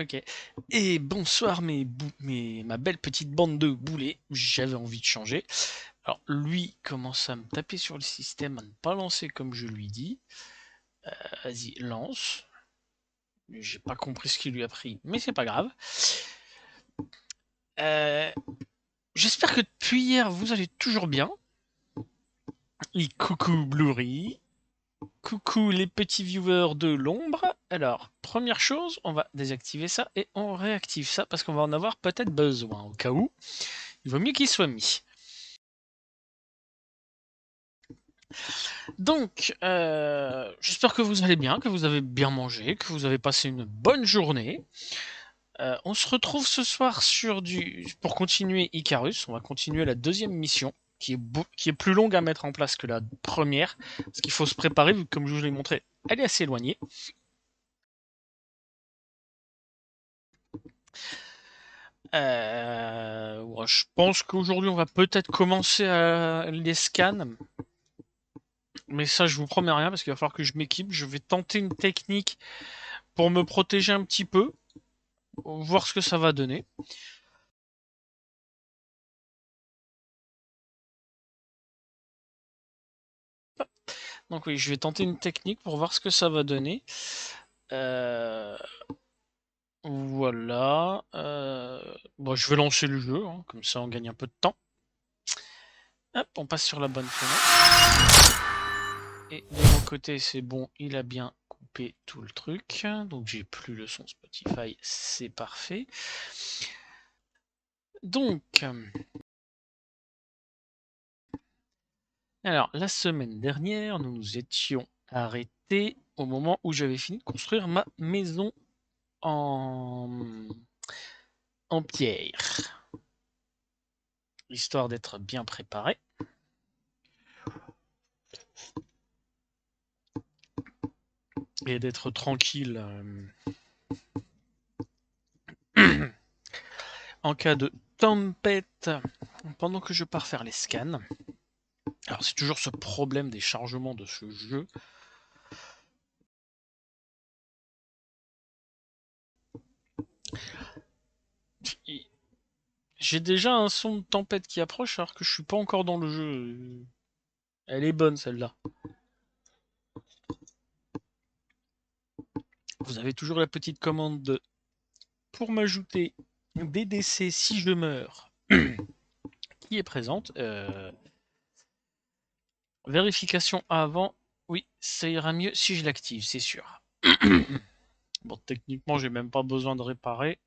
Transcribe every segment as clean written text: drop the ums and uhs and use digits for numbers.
Ok. Et bonsoir ma belle petite bande de boulets. J'avais envie de changer. Alors lui commence à me taper sur le système, à ne pas lancer comme je lui dis. Vas-y, lance. J'ai pas compris ce qu'il lui a pris, mais c'est pas grave. Euh, J'espère que depuis hier vous allez toujours bien. Et coucou Blu-ray. Coucou les petits viewers de l'ombre. Alors, première chose, on va désactiver ça et on réactive ça parce qu'on va en avoir peut-être besoin au cas où. Il vaut mieux qu'il soit mis. Donc, j'espère que vous allez bien, que vous avez bien mangé, que vous avez passé une bonne journée. On se retrouve ce soir pour continuer Icarus. On va continuer la deuxième mission, qui est plus longue à mettre en place que la première, parce qu'il faut se préparer, vu que comme je vous l'ai montré, elle est assez éloignée. Ouais, je pense qu'aujourd'hui, on va peut-être commencer les scans. Mais ça, je vous promets rien, parce qu'il va falloir que je m'équipe. Je vais tenter une technique pour me protéger un petit peu, voir ce que ça va donner. Donc oui, je vais tenter une technique pour voir ce que ça va donner. Euh, voilà. Bon, je vais lancer le jeu, hein, comme ça on gagne un peu de temps. Hop, on passe sur la bonne fenêtre. Et de mon côté, c'est bon, il a bien coupé tout le truc. Donc j'ai plus le son Spotify, c'est parfait. Donc, alors la semaine dernière, nous nous étions arrêtés au moment où j'avais fini de construire ma maison en, en pierre, histoire d'être bien préparé et d'être tranquille en cas de tempête pendant que je pars faire les scans. Alors c'est toujours ce problème des chargements de ce jeu. J'ai déjà un son de tempête qui approche alors que je suis pas encore dans le jeu. Elle est bonne celle-là. Vous avez toujours la petite commande pour m'ajouter des décès si je meurs qui est présente. Vérification avant. Oui, ça ira mieux si je l'active, c'est sûr. Bon, techniquement, j'ai même pas besoin de réparer.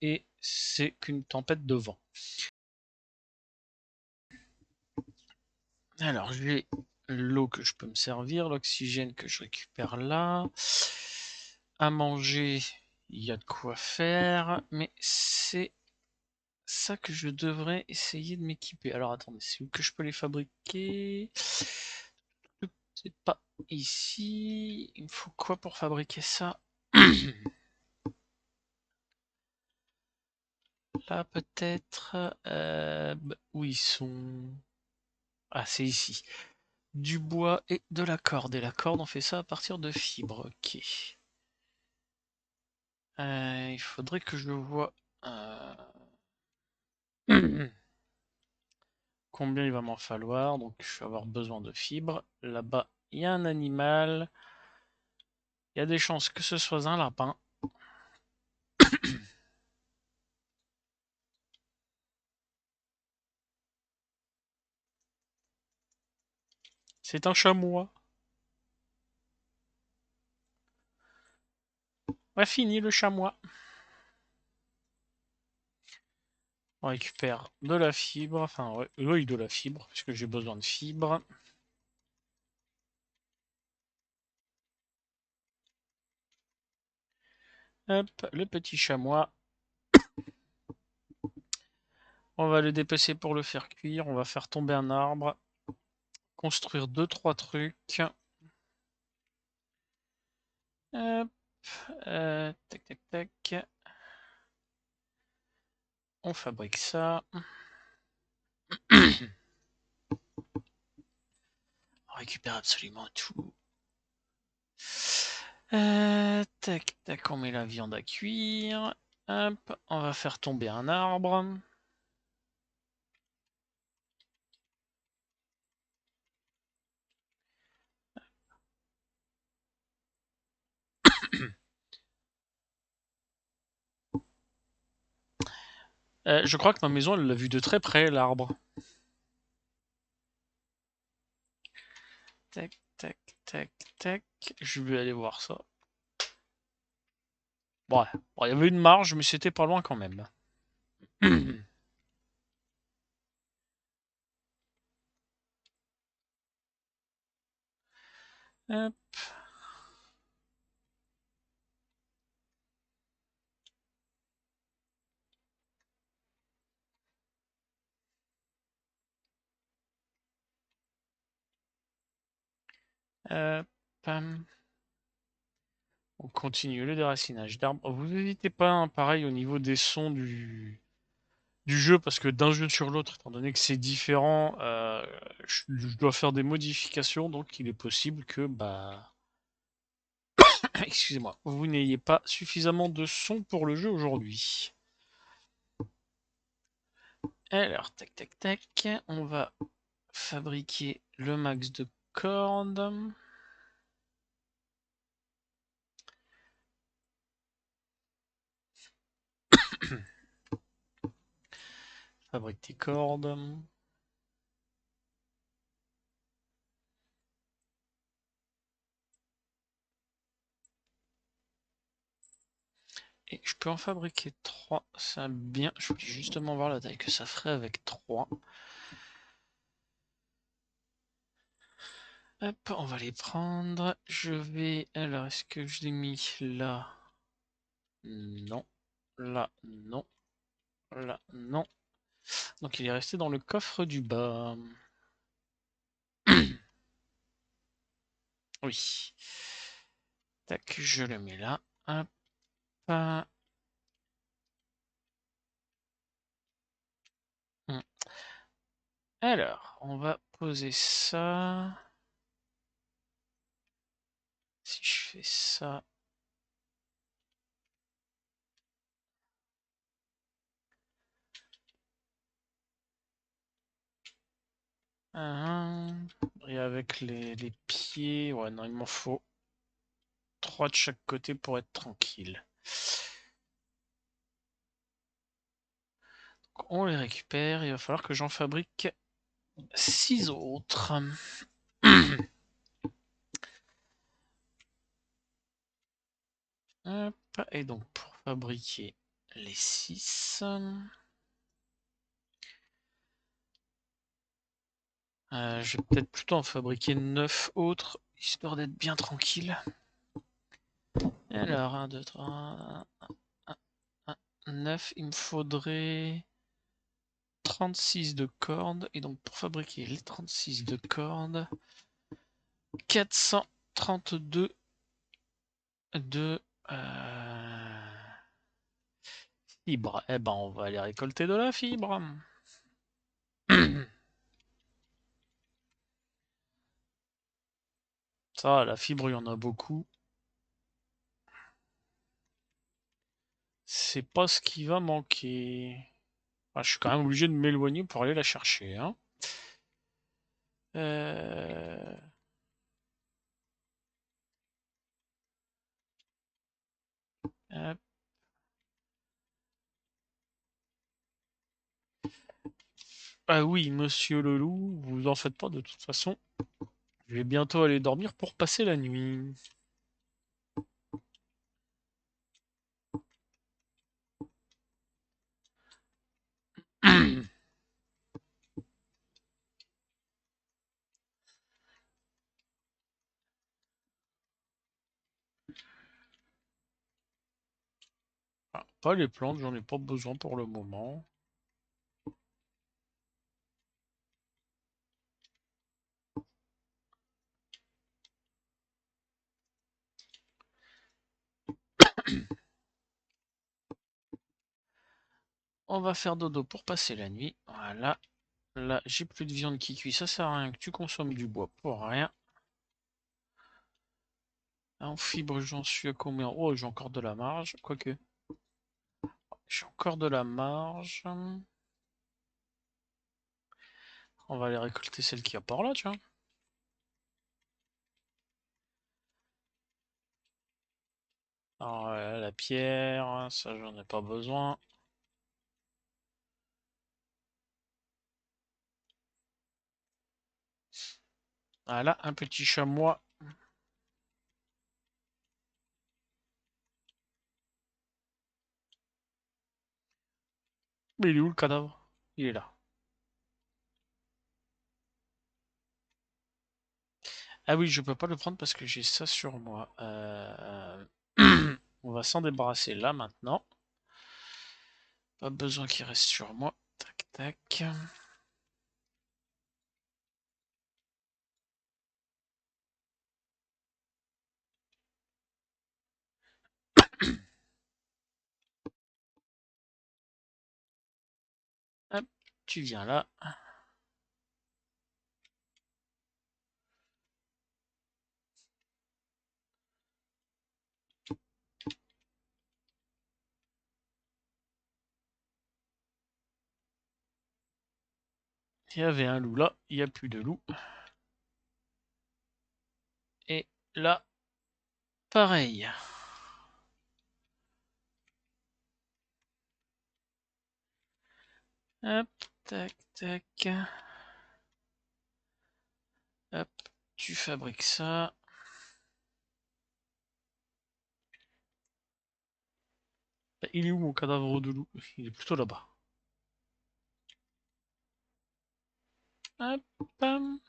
Et c'est qu'une tempête de vent. Alors, j'ai l'eau que je peux me servir, l'oxygène que je récupère là. À manger, il y a de quoi faire, mais c'est ça que je devrais essayer de m'équiper. Alors, attendez, c'est où que je peux les fabriquer? C'est pas ici. Il me faut quoi pour fabriquer ça? Là, peut-être. Où ils sont? Ah, c'est ici. Du bois et de la corde. Et la corde, on fait ça à partir de fibres. Ok. Il faudrait que je vois combien il va m'en falloir. Donc, je vais avoir besoin de fibres. Là-bas, il y a un animal. Il y a des chances que ce soit un lapin. C'est un chamois. Ouais, fini le chamois. On récupère de la fibre. Enfin, ouais, oui, de la fibre, puisque j'ai besoin de fibres. Hop, le petit chamois. On va le dépecer pour le faire cuire. On va faire tomber un arbre. Construire 2-3 trucs. Hop, tac, tac, tac. On fabrique ça. On récupère absolument tout. Tac, tac, on met la viande à cuire. Hop, on va faire tomber un arbre. Je crois que ma maison, elle l'a vu de très près, l'arbre. Tac, tac, tac, tac. Je vais aller voir ça. Bon, il y avait une marge, mais c'était pas loin quand même. Hop. Pam. On continue le déracinage d'arbres. Vous n'hésitez pas, hein, pareil au niveau des sons du jeu, parce que d'un jeu sur l'autre, étant donné que c'est différent, je dois faire des modifications, donc il est possible que, bah, excusez-moi, vous n'ayez pas suffisamment de son pour le jeu aujourd'hui. Alors, tac, tac, tac, on va fabriquer le max de cordes. Fabrique tes cordes. Et je peux en fabriquer 3, ça bien. Je voulais justement voir la taille que ça ferait avec 3. Hop, on va les prendre. Je vais... Alors, est-ce que je l'ai mis là? Non. Là, non. Là, non. Donc il est resté dans le coffre du bas. Oui. Tac, je le mets là. Hop. Alors, on va poser ça. Si je fais ça... Et avec les pieds... Ouais, non, il m'en faut 3 de chaque côté pour être tranquille. Donc, on les récupère. Il va falloir que j'en fabrique 6 autres. Hop, et donc pour fabriquer les 6, je vais peut-être plutôt en fabriquer 9 autres, histoire d'être bien tranquille. Alors, 1, 2, 3, 9, il me faudrait 36 de cordes, et donc pour fabriquer les 36 de cordes, 432 de fibre. Eh ben, on va aller récolter de la fibre. Ça, la fibre, il y en a beaucoup. C'est pas ce qui va manquer. Ah, je suis quand même obligé de m'éloigner pour aller la chercher, hein. Euh, hop. Ah oui, monsieur le loup, vous en faites pas de toute façon. Je vais bientôt aller dormir pour passer la nuit. Ah, pas les plantes, j'en ai pas besoin pour le moment. On va faire dodo pour passer la nuit. Voilà. Là, j'ai plus de viande qui cuit. Ça sert à rien que tu consommes du bois pour rien. En fibre, j'en suis à combien? Oh, j'ai encore de la marge. Quoique. J'ai encore de la marge. On va aller récolter celle qui a par là, tu vois. Alors, la pierre, ça j'en ai pas besoin. Voilà, un petit chamois. Mais il est où le cadavre? Il est là. Ah oui, je peux pas le prendre parce que j'ai ça sur moi. On va s'en débarrasser là maintenant. Pas besoin qu'il reste sur moi. Tac, tac. Hop, tu viens là. Il y avait un loup là, il n'y a plus de loup. Et là, pareil. Hop, tac, tac. Hop, tu fabriques ça. Il est où mon cadavre de loup? Il est plutôt là-bas. Hop, pam,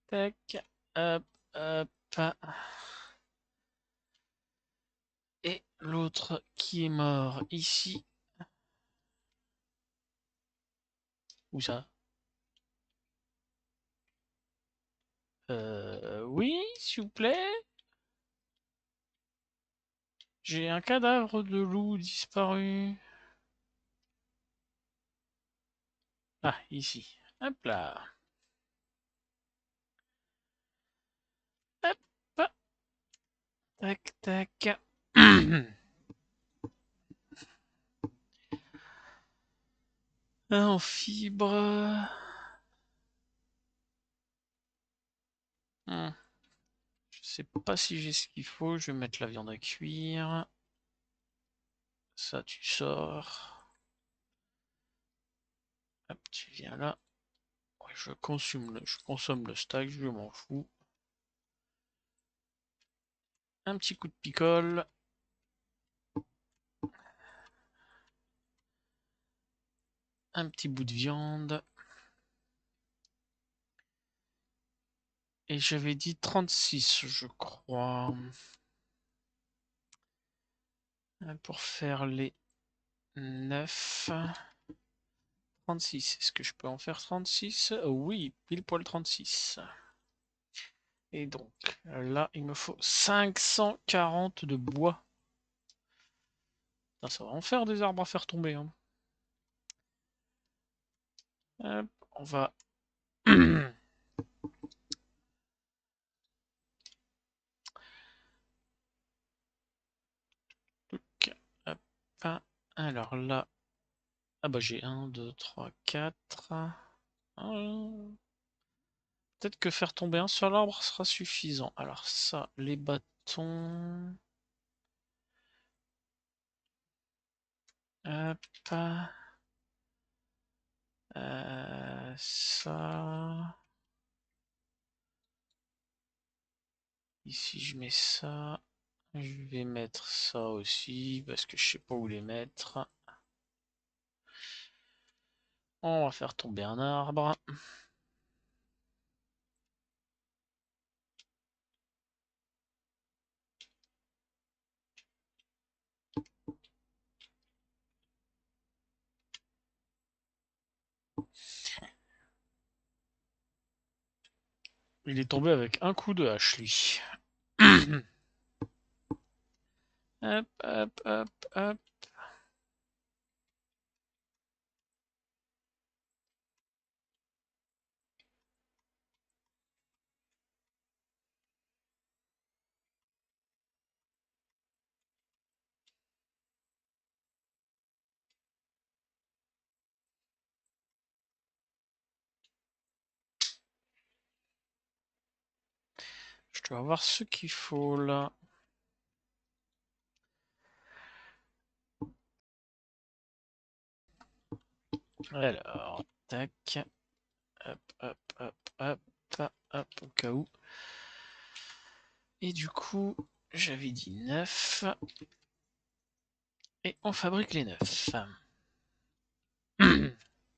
tac, hop, hop. Et l'autre qui est mort ici. Où ça? Oui, s'il vous plaît. J'ai un cadavre de loup disparu. Ah, ici. Hop là. Hop, hop. Tac, tac. En fibre. Hmm. Je sais pas si j'ai ce qu'il faut. Je vais mettre la viande à cuire. Ça, tu sors. Hop, tu viens là. Ouais, je consomme le steak, je m'en fous. Un petit coup de picole. Un petit bout de viande. Et j'avais dit 36, je crois. Pour faire les 9. 36. Est-ce que je peux en faire 36? Oui, pile poil 36. Et donc, là, il me faut 540 de bois. Putain, ça va en faire des arbres à faire tomber, hein. Hop, on va... Hop. Alors là... Ah bah j'ai 1, 2, 3, 4. Peut-être que faire tomber un seul arbre sera suffisant. Alors ça, les bâtons... Hop. Ça... Ici, je mets ça. Je vais mettre ça aussi, parce que je sais pas où les mettre. On va faire tomber un arbre. Il est tombé avec un coup de hache, lui. Hop, hop, hop, hop. Je dois avoir ce qu'il faut là. Alors, tac. Hop, hop, hop, hop, hop, au cas où. Et du coup, j'avais dit 9. Et on fabrique les 9.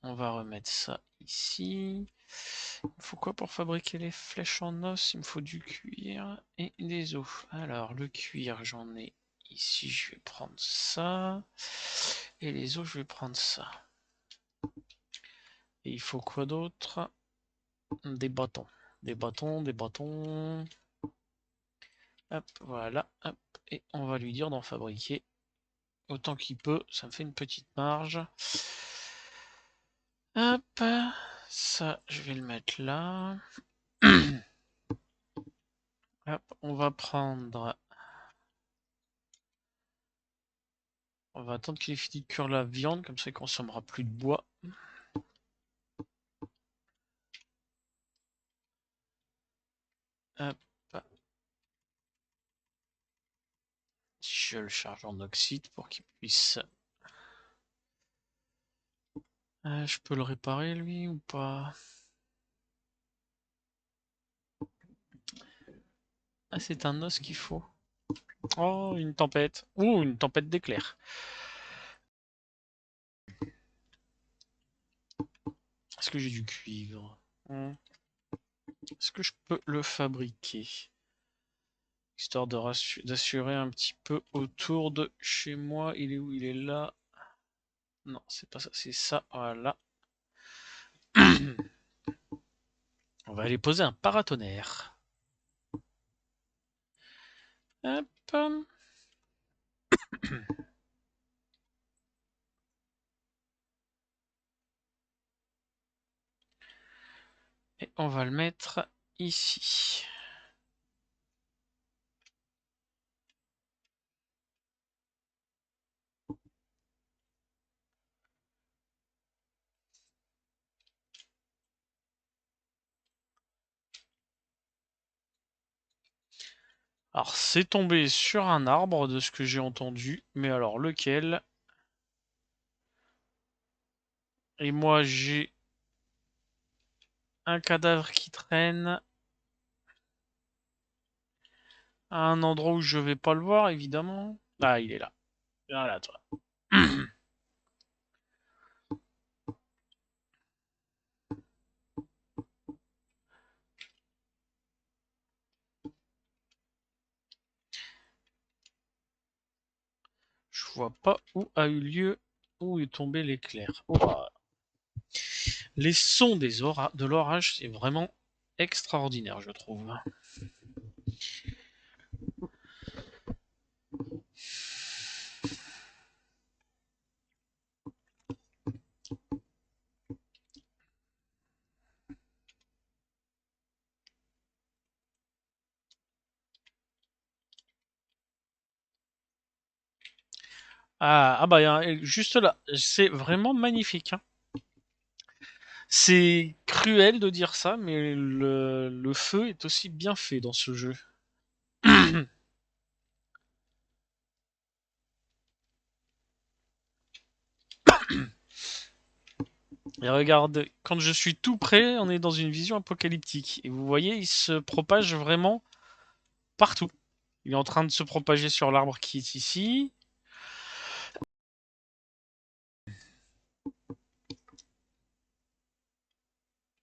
On va remettre ça ici. Il me faut quoi pour fabriquer les flèches en os? Il me faut du cuir et des os. Alors, le cuir, j'en ai ici. Je vais prendre ça. Et les os, je vais prendre ça. Et il faut quoi d'autre? Des bâtons. Des bâtons, des bâtons. Hop, voilà. Hop. Et on va lui dire d'en fabriquer autant qu'il peut. Ça me fait une petite marge. Hop. Ça, je vais le mettre là. Hop, on va prendre... On va attendre qu'il ait fini de cuire la viande, comme ça il consommera plus de bois. Hop. Je le charge en oxyde pour qu'il puisse... je peux le réparer lui ou pas? Ah, c'est un os qu'il faut. Oh, une tempête. Ouh, une tempête d'éclairs. Est-ce que j'ai du cuivre? Est-ce que je peux le fabriquer? Histoire d'assurer un petit peu autour de chez moi. Il est où? Il est là. Non, c'est pas ça, c'est ça. Voilà. On va aller poser un paratonnerre. Hop. Et on va le mettre ici. Alors, c'est tombé sur un arbre de ce que j'ai entendu, mais alors lequel? Et moi, j'ai un cadavre qui traîne à un endroit où je vais pas le voir, évidemment. Ah, il est là. Voilà, toi. Je vois pas où a eu lieu, où est tombé l'éclair. Oh, les sons de l'orage, c'est vraiment extraordinaire, je trouve. Ah bah, juste là, c'est vraiment magnifique, hein. C'est cruel de dire ça, mais le feu est aussi bien fait dans ce jeu. Et regarde, quand je suis tout près, on est dans une vision apocalyptique. Et vous voyez, il se propage vraiment partout. Il est en train de se propager sur l'arbre qui est ici.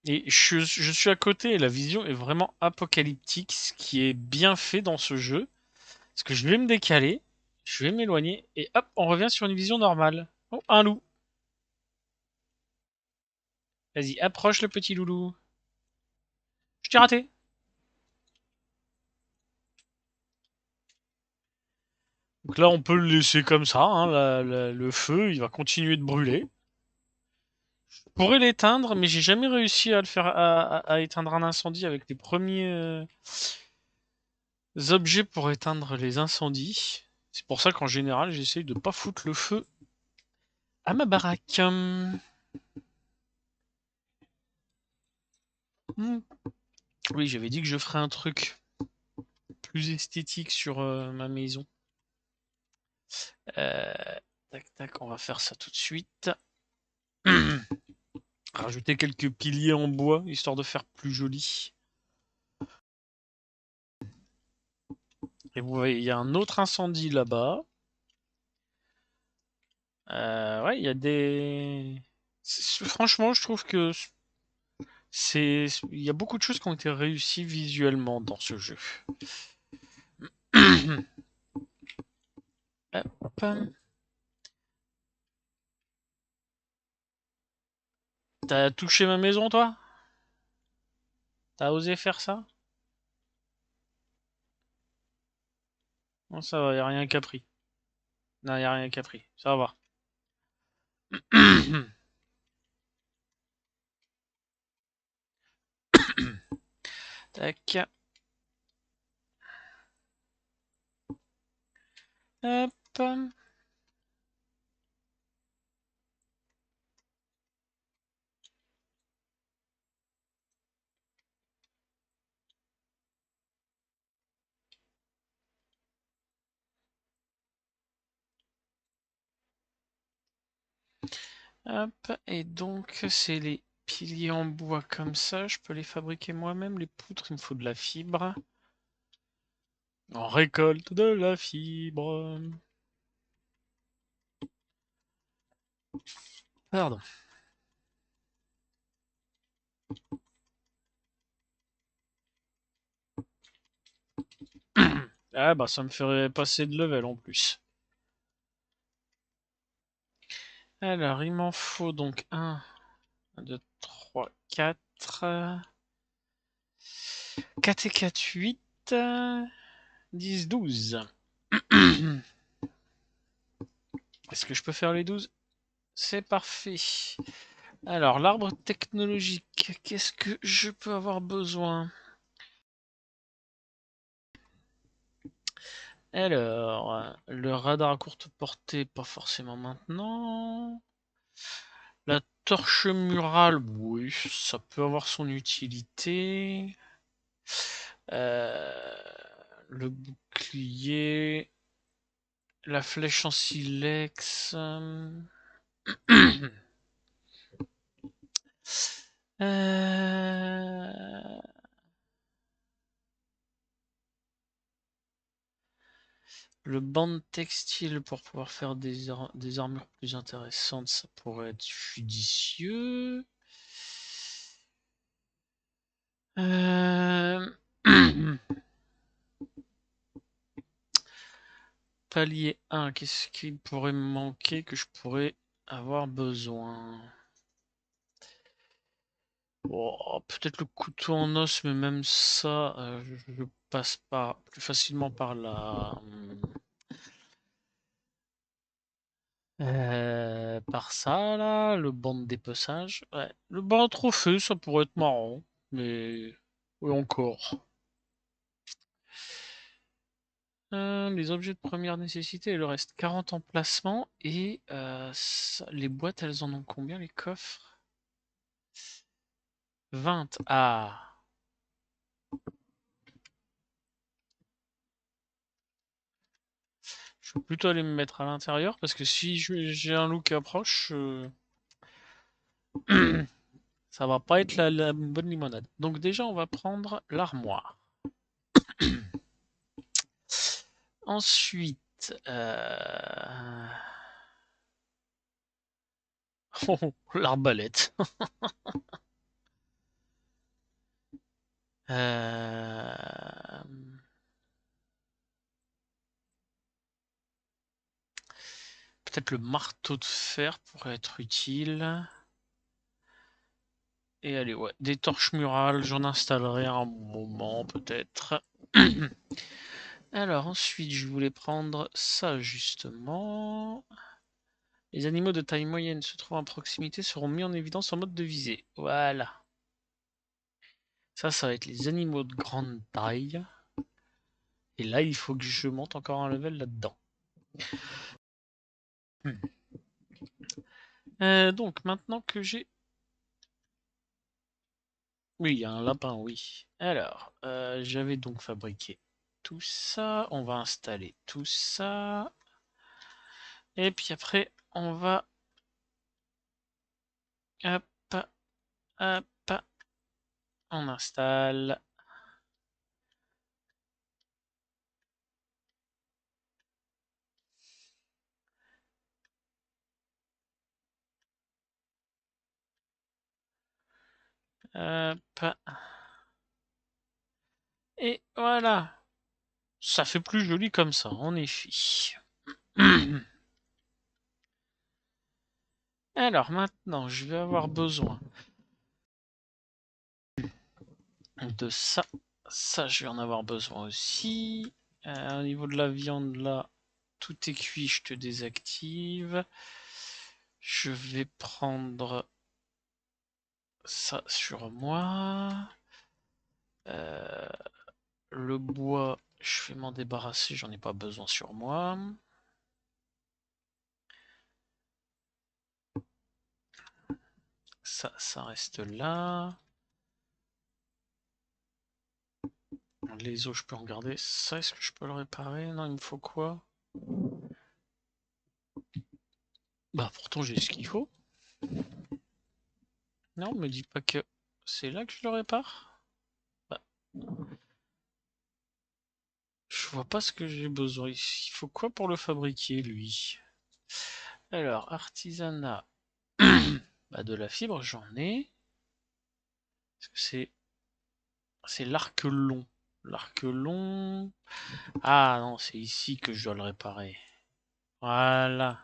Et je suis à côté et la vision est vraiment apocalyptique, ce qui est bien fait dans ce jeu. Parce que je vais me décaler, je vais m'éloigner, et hop, on revient sur une vision normale. Oh, un loup. Vas-y, approche le petit loulou. Je t'ai raté. Donc là, on peut le laisser comme ça, hein, le feu, il va continuer de brûler. Je pourrais l'éteindre, mais j'ai jamais réussi à le faire à éteindre un incendie avec les premiers objets pour éteindre les incendies. C'est pour ça qu'en général, j'essaye de pas foutre le feu à ma baraque. Hmm. Oui, j'avais dit que je ferais un truc plus esthétique sur ma maison. Tac, tac, on va faire ça tout de suite. Rajouter quelques piliers en bois, histoire de faire plus joli. Et vous voyez, il y a un autre incendie là-bas. Ouais, il y a des... Franchement, je trouve que il y a beaucoup de choses qui ont été réussies visuellement dans ce jeu. Hop. T'as touché ma maison, toi? T'as osé faire ça? Non, ça va, y a rien qu'à pris. Non, y a rien qu'à pris. Ça va. Tac. Hop. Hop. Et donc, c'est les piliers en bois comme ça. Je peux les fabriquer moi-même. Les poutres, il me faut de la fibre. On récolte de la fibre. Pardon. Ah bah ça me ferait passer de level en plus. Alors, il m'en faut donc 1, 2, 3, 4. 4 et 4, 8. 10, 12. Est-ce que je peux faire les 12? C'est parfait. Alors, l'arbre technologique, qu'est-ce que je peux avoir besoin? Alors, le radar à courte portée, pas forcément maintenant. La torche murale, oui, ça peut avoir son utilité. Euh, le bouclier, la flèche en silex. Euh, Le bande textile pour pouvoir faire des armures plus intéressantes, ça pourrait être judicieux. Euh... Palier 1, qu'est-ce qui pourrait me manquer que je pourrais avoir besoin? Oh, peut-être le couteau en os, mais même ça, je passe pas plus facilement par par ça, là, le banc de dépeçage. Ouais. Le banc à trophée, ça pourrait être marrant. Mais... Oui, encore. Les objets de première nécessité, il leur reste 40 emplacements. Et les boîtes, elles en ont combien, les coffres? 20. Ah. Je vais plutôt aller me mettre à l'intérieur, parce que si j'ai un loup qui approche, ça va pas être la bonne limonade. Donc déjà, on va prendre l'armoire. Ensuite, oh, l'arbalète. Euh, Peut-être le marteau de fer pourrait être utile. Et allez, ouais, des torches murales, j'en installerai un moment peut-être. Alors ensuite, je voulais prendre ça justement. Les animaux de taille moyenne se trouvant à proximité seront mis en évidence en mode de visée. Voilà. Ça va être les animaux de grande taille. Et là, il faut que je monte encore un level là-dedans. Donc, maintenant que j'ai... Oui, il y a un lapin, oui. Alors, j'avais donc fabriqué tout ça. On va installer tout ça. Et puis après, on va... Hop, hop. On installe. Hop. Et voilà. Ça fait plus joli comme ça, en effet. Alors maintenant, je vais avoir besoin de ça. Ça, je vais en avoir besoin aussi. Au niveau de la viande, là, tout est cuit, je te désactive. Je vais prendre ça sur moi. Le bois, je vais m'en débarrasser, j'en ai pas besoin sur moi. Ça reste là. Les os, je peux en garder. Ça, est-ce que je peux le réparer? Non, il me faut quoi? Bah, pourtant, j'ai ce qu'il faut. Non, me dis pas que c'est là que je le répare. Bah, je vois pas ce que j'ai besoin. Il faut quoi pour le fabriquer, lui? Alors, artisanat. Bah, de la fibre, j'en ai. Est-ce que c'est l'arc long? L'arc long. Ah non, c'est ici que je dois le réparer. Voilà.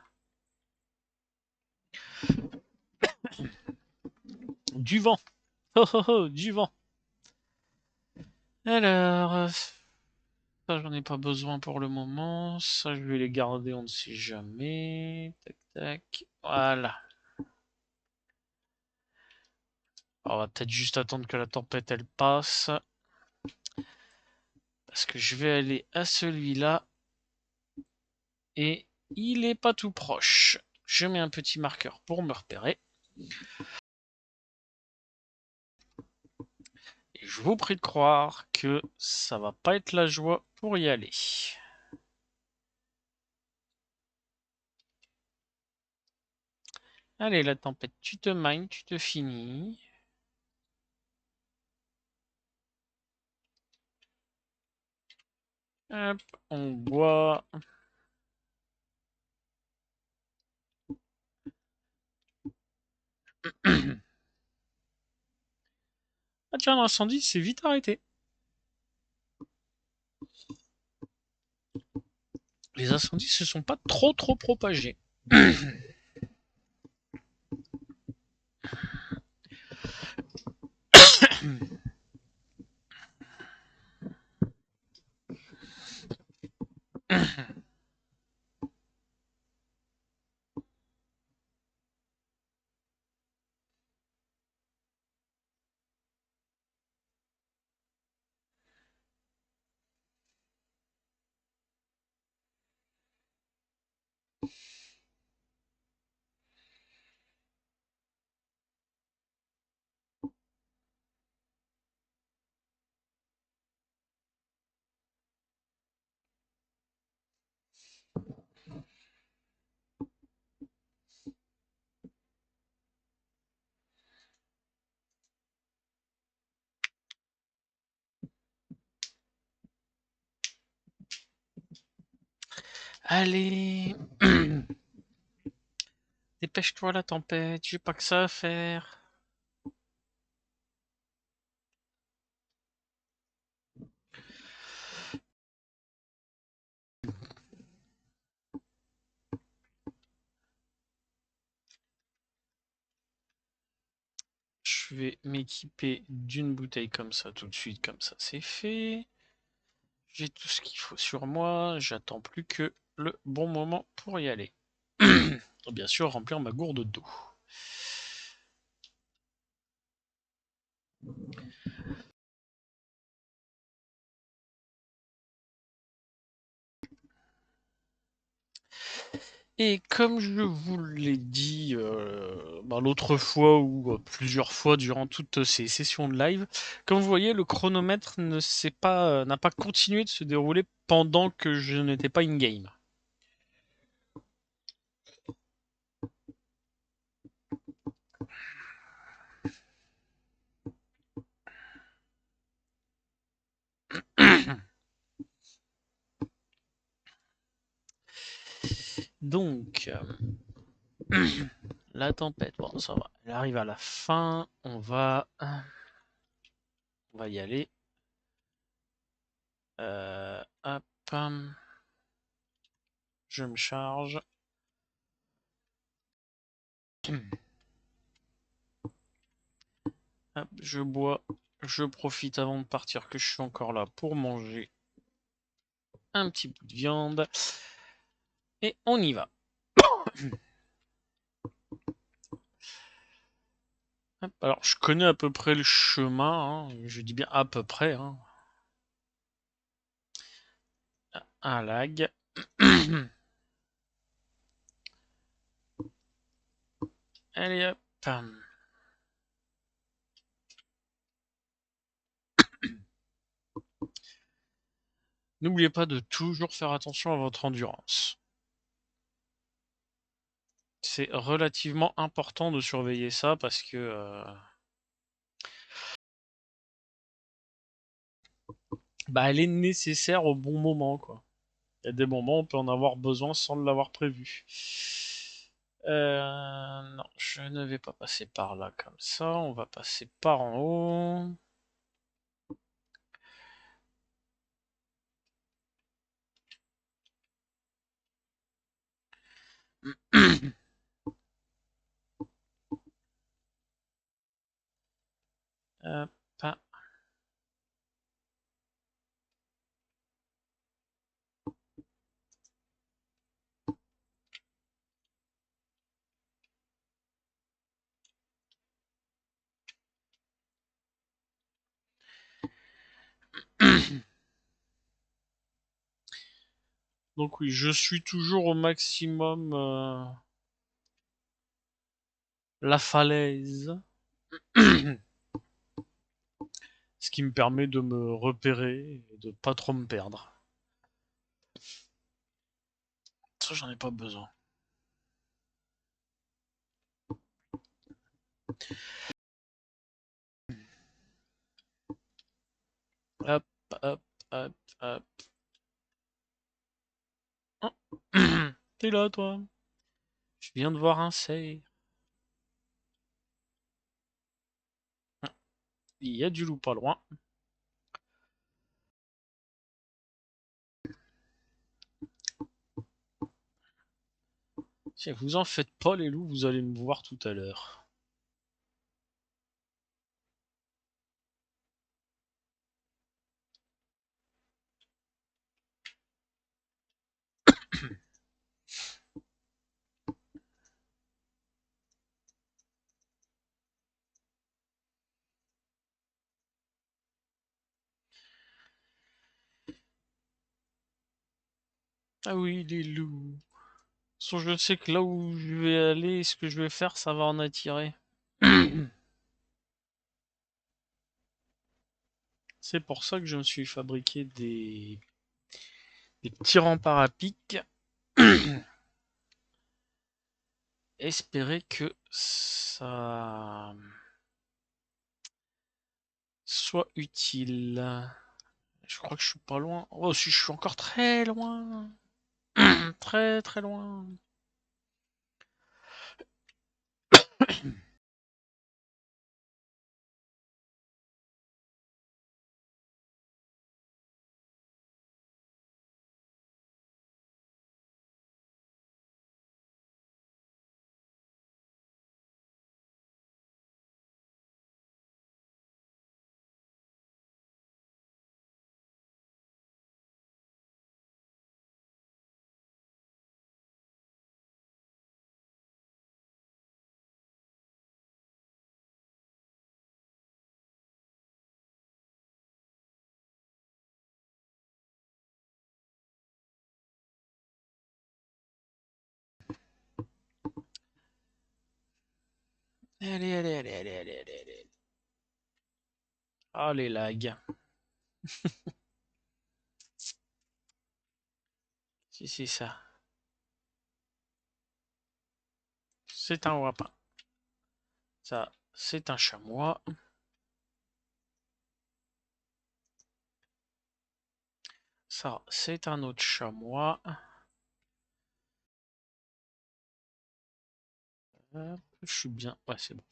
Du vent. Oh oh oh, du vent. Alors, ça j'en ai pas besoin pour le moment. Ça je vais les garder, on ne sait jamais. Tac tac. Voilà. Alors, on va peut-être juste attendre que la tempête elle passe. Parce que je vais aller à celui-là. Et il est pas tout proche. Je mets un petit marqueur pour me repérer. Et je vous prie de croire que ça va pas être la joie pour y aller. Allez, la tempête, tu te mines, tu te finis. Hop, on boit. Ah tiens, l'incendie s'est vite arrêté. Les incendies se sont pas trop propagés. Allez. Dépêche-toi la tempête, j'ai pas que ça à faire. Je vais m'équiper d'une bouteille comme ça tout de suite, comme ça c'est fait. J'ai tout ce qu'il faut sur moi, j'attends plus que le bon moment pour y aller. Bien sûr, remplir ma gourde d'eau. Et comme je vous l'ai dit l'autre fois ou plusieurs fois durant toutes ces sessions de live, comme vous voyez, le chronomètre n'a pas continué de se dérouler pendant que je n'étais pas in-game. Donc, la tempête, bon, ça va, elle arrive à la fin, on va y aller. Hop, je me charge. Hop, je bois, je profite avant de partir que je suis encore là pour manger un petit bout de viande. Et on y va. Hop, alors, je connais à peu près le chemin, hein, je dis bien à peu près. Hein. Un lag. Allez hop. N'oubliez pas de toujours faire attention à votre endurance. C'est relativement important de surveiller ça parce que elle est nécessaire au bon moment, quoi. Il y a des moments où on peut en avoir besoin sans l'avoir prévu. Non, je ne vais pas passer par là comme ça. On va passer par en haut. Hop. Donc oui, je suis toujours au maximum la falaise. Ce qui me permet de me repérer et de pas trop me perdre. Ça, j'en ai pas besoin. Hop, hop, hop, hop. Oh. T'es là, toi. Je viens de voir un cerf. Il y a du loup pas loin. Si vous en faites pas, les loups, vous allez me voir tout à l'heure. Ah oui, les loups. Sauf je sais que là où je vais aller, ce que je vais faire, ça va en attirer. C'est pour ça que je me suis fabriqué des petits remparts à pic. Espérer que ça soit utile. Je crois que je suis pas loin. Oh, si je suis encore très loin. Très très loin. Allez, allez, allez, allez, allez, allez, allez. Ah, les lags. Si, c'est ça. C'est un wapin. Ça, c'est un chamois. Ça, c'est un autre chamois. Hop, je suis bien. Ouais, c'est bon.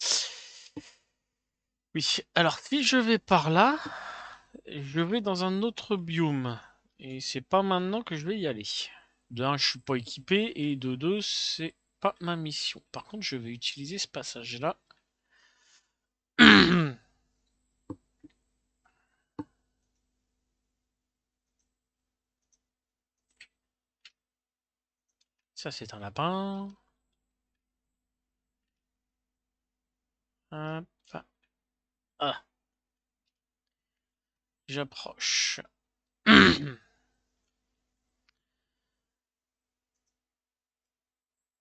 Oui, alors si je vais par là, je vais dans un autre biome. Et c'est pas maintenant que je vais y aller. De un, je suis pas équipé. Et de deux, c'est pas ma mission. Par contre, je vais utiliser ce passage-là. Ça, c'est un lapin. Hop. Ah, j'approche.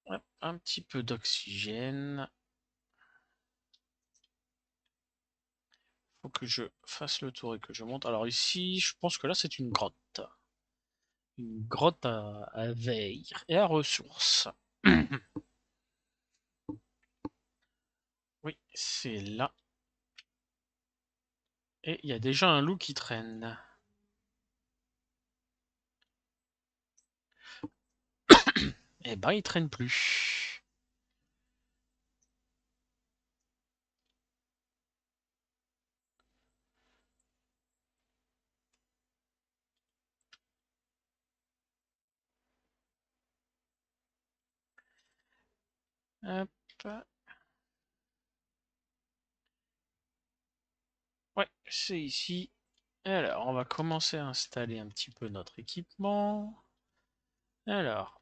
Hop, un petit peu d'oxygène. Faut que je fasse le tour et que je monte. Alors ici, je pense que là, c'est une grotte. Une grotte à veille et à ressources. Oui, c'est là. Et il y a déjà un loup qui traîne. Eh ben, il traîne plus. Hop. Ouais, c'est ici. Alors, on va commencer à installer un petit peu notre équipement. Alors,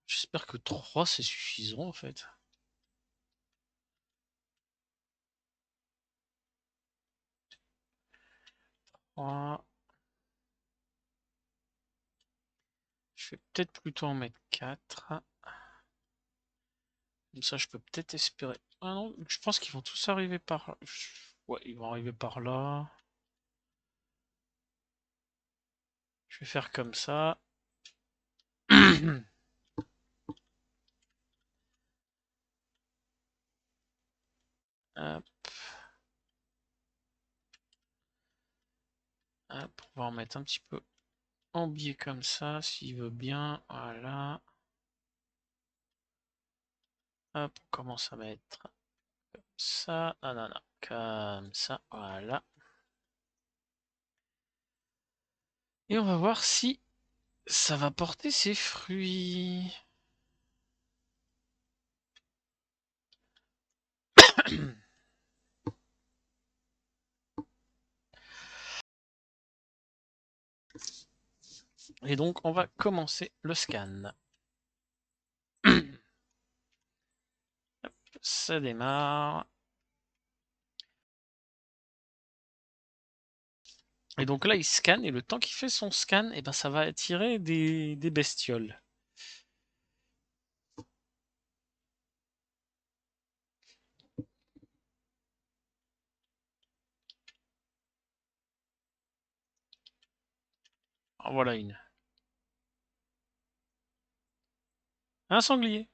j'espère que 3 c'est suffisant en fait. 3. Je vais peut-être plutôt en mettre 4. Comme ça, je peux peut-être espérer. Ah non, je pense qu'ils vont tous arriver par là. Ouais, ils vont arriver par là. Je vais faire comme ça. Hop, hop, on va en mettre un petit peu en biais comme ça, s'il veut bien. Voilà. Hop, on commence à mettre ça. Ah non, non, comme ça. Voilà. Et on va voir si ça va porter ses fruits. Et donc, on va commencer le scan. Ça démarre. Et donc là, il scanne, et le temps qu'il fait son scan, et ben, ça va attirer des bestioles. En voilà une. Un sanglier.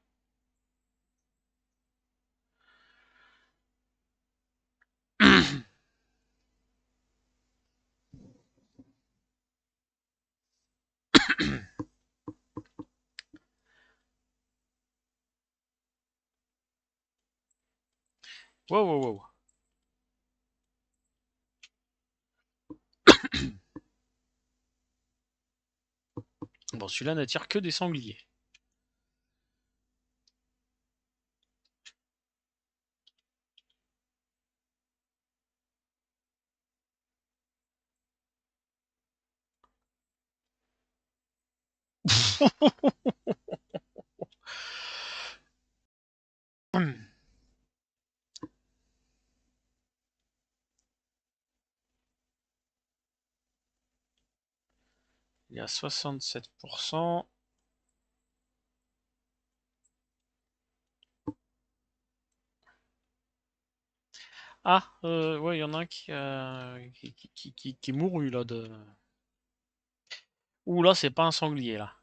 Wow, wow, wow. Bon, celui-là n'attire que des sangliers. Il y a 67%. Ah, ouais, il y en a un qui est mouru là de. Ouh là, c'est pas un sanglier là.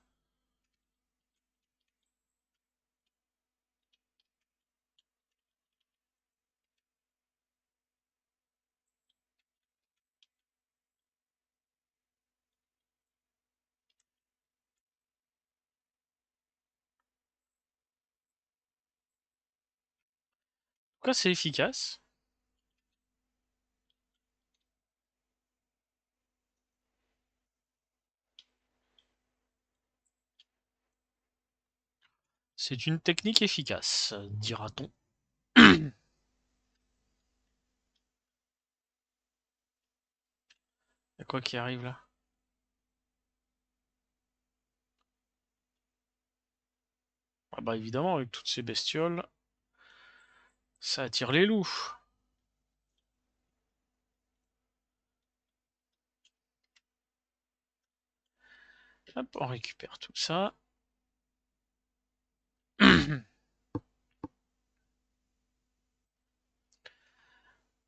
Pourquoi c'est efficace? C'est une technique efficace, dira-t-on. Y'a quoi qui arrive là? Ah bah évidemment, avec toutes ces bestioles, ça attire les loups. Hop, on récupère tout ça.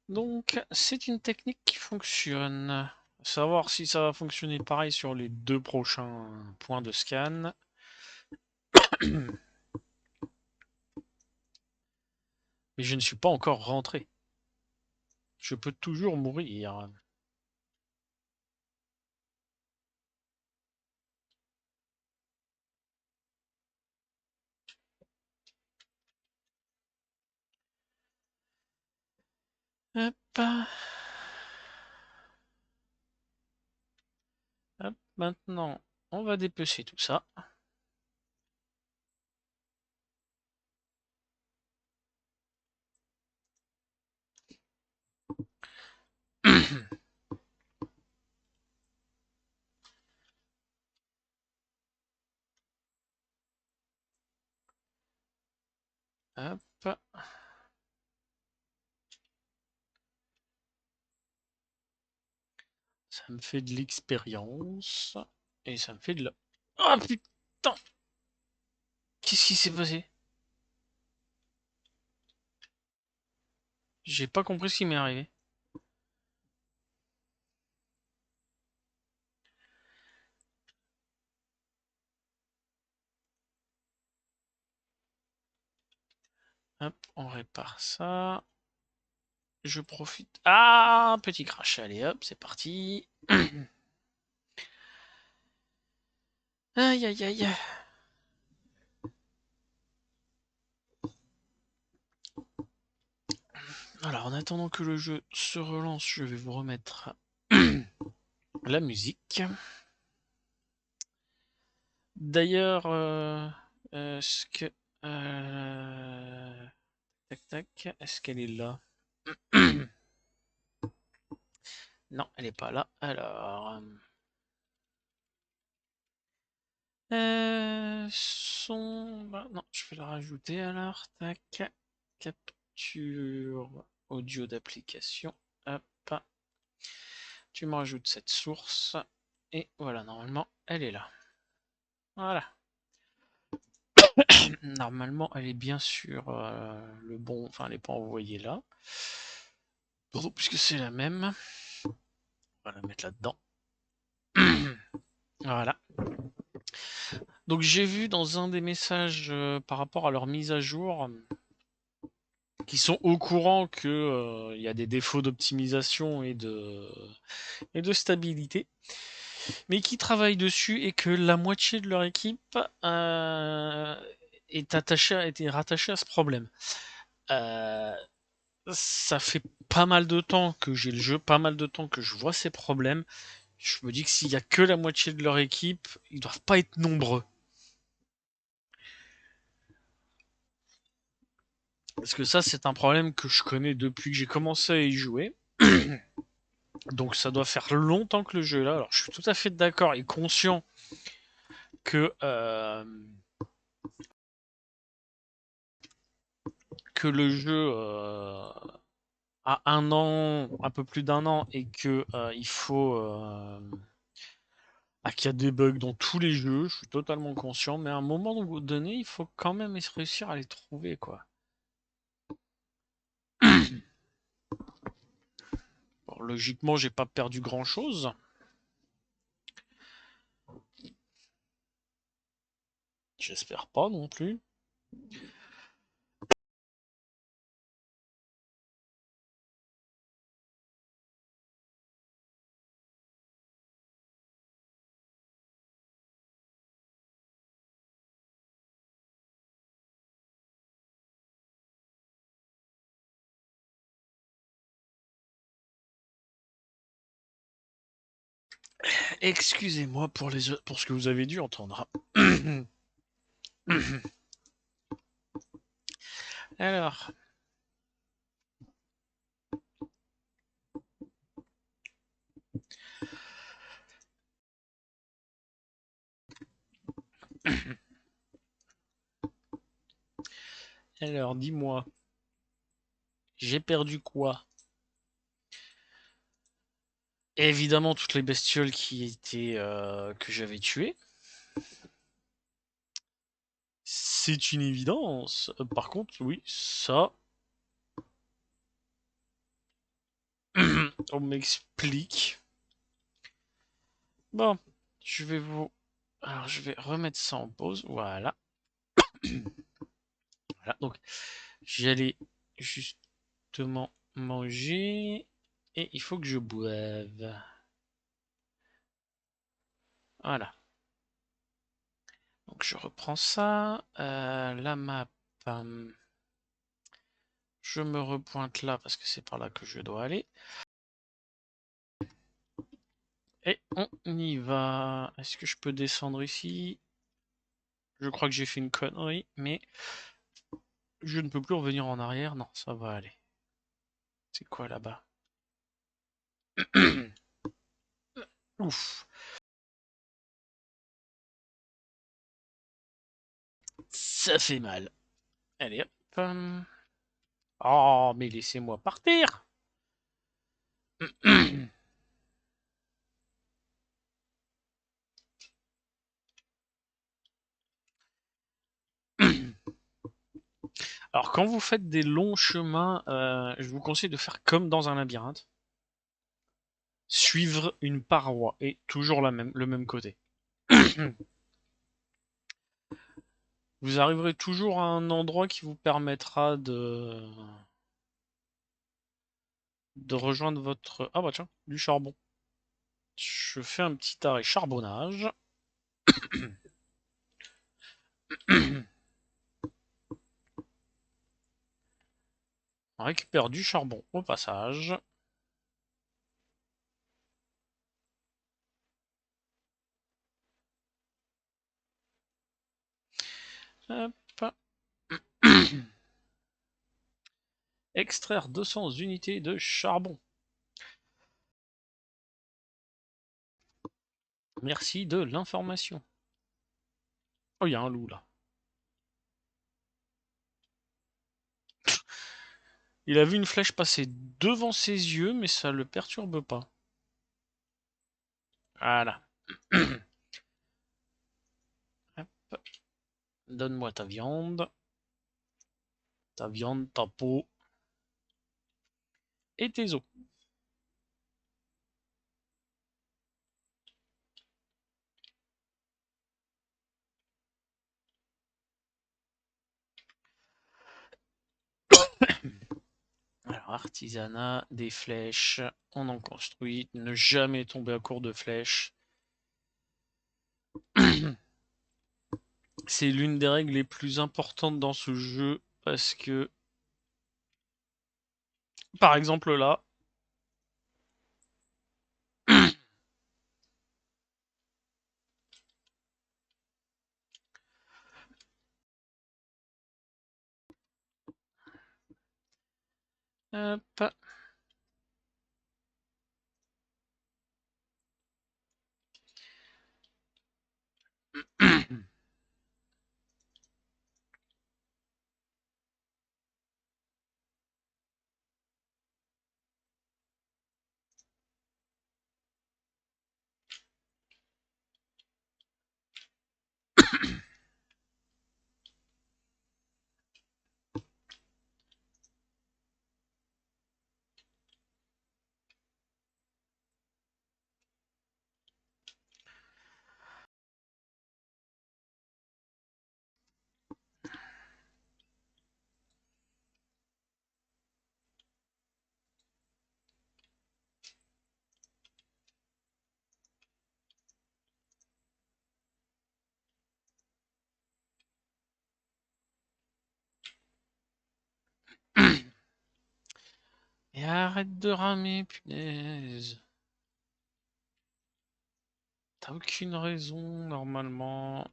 Donc, c'est une technique qui fonctionne. Savoir si ça va fonctionner pareil sur les deux prochains points de scan. Mais je ne suis pas encore rentré. Je peux toujours mourir. Hop. Hop, maintenant, on va dépecer tout ça. Hop. Ça me fait de l'expérience. Et ça me fait de la... Oh putain! Qu'est-ce qui s'est passé? J'ai pas compris ce qui m'est arrivé. Hop, on répare ça. Je profite. Ah, petit crash. Allez, hop, c'est parti. Aïe, aïe, aïe. Alors, en attendant que le jeu se relance, je vais vous remettre la musique. D'ailleurs, est-ce que... tac, tac, est-ce qu'elle est là? Non, elle est pas là. Alors... son... bah, non, je vais le rajouter alors. Tac. Capture audio d'application. Hop. Tu me rajoutes cette source. Et voilà, normalement, elle est là. Voilà. Normalement, elle est bien sur le bon... Enfin, elle n'est pas envoyée là. Pardon, puisque c'est la même. On va la mettre là-dedans. Voilà. Donc j'ai vu dans un des messages par rapport à leur mise à jour qui sont au courant que y a des défauts d'optimisation et de stabilité, mais qui travaillent dessus et que la moitié de leur équipe est rattachée à ce problème. Euh, Ça fait pas mal de temps que j'ai le jeu, pas mal de temps que je vois ces problèmes. Je me dis que s'il y a que la moitié de leur équipe, ils doivent pas être nombreux. Parce que ça, c'est un problème que je connais depuis que j'ai commencé à y jouer. Donc ça doit faire longtemps que le jeu est là. Alors je suis tout à fait d'accord et conscient que, que le jeu a un an, un peu plus d'un an, et que il faut qu'il y a des bugs dans tous les jeux, je suis totalement conscient, mais à un moment donné, il faut quand même réussir à les trouver, quoi. logiquement, j'ai pas perdu grand-chose. J'espère pas non plus. Excusez-moi pour ce que vous avez dû entendre. Alors. Alors, dis-moi. J'ai perdu quoi? Évidemment, toutes les bestioles qui étaient que j'avais tuées. C'est une évidence. Par contre, oui, ça, on m'explique. Bon, je vais vous. Alors, je vais remettre ça en pause. Voilà. Voilà. Donc, j'allais justement manger et il faut que je boive. Voilà. Donc, je reprends ça. La map. Je me repointe là parce que c'est par là que je dois aller. Et on y va. Est-ce que je peux descendre ici? Je crois que j'ai fait une connerie, mais je ne peux plus revenir en arrière. Non, ça va aller. C'est quoi là-bas? Ouf. Ça fait mal. Allez hop. Oh, mais laissez-moi partir. Alors, quand vous faites des longs chemins, je vous conseille de faire comme dans un labyrinthe. Suivre une paroi et toujours le même côté. Vous arriverez toujours à un endroit qui vous permettra de rejoindre votre... Ah bah tiens, du charbon. Je fais un petit arrêt charbonnage. On récupère du charbon au passage. Hop. Extraire 200 unités de charbon. Merci de l'information. Oh, il y a un loup là. Il a vu une flèche passer devant ses yeux, mais ça le perturbe pas. Voilà. Donne-moi ta viande, ta peau et tes os. Alors, artisanat, des flèches, on en construit. Ne jamais tomber à court de flèches. C'est l'une des règles les plus importantes dans ce jeu parce que, par exemple là, hop. Et arrête de ramer, punaise. T'as aucune raison, normalement.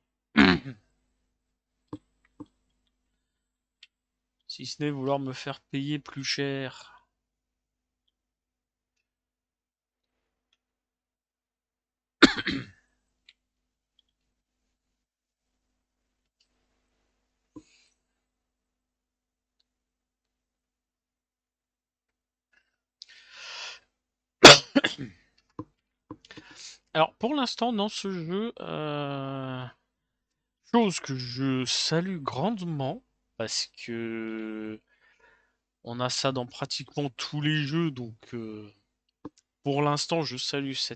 Si ce n'est vouloir me faire payer plus cher. Alors, pour l'instant, dans ce jeu, chose que je salue grandement, parce que on a ça dans pratiquement tous les jeux, donc pour l'instant, je salue ça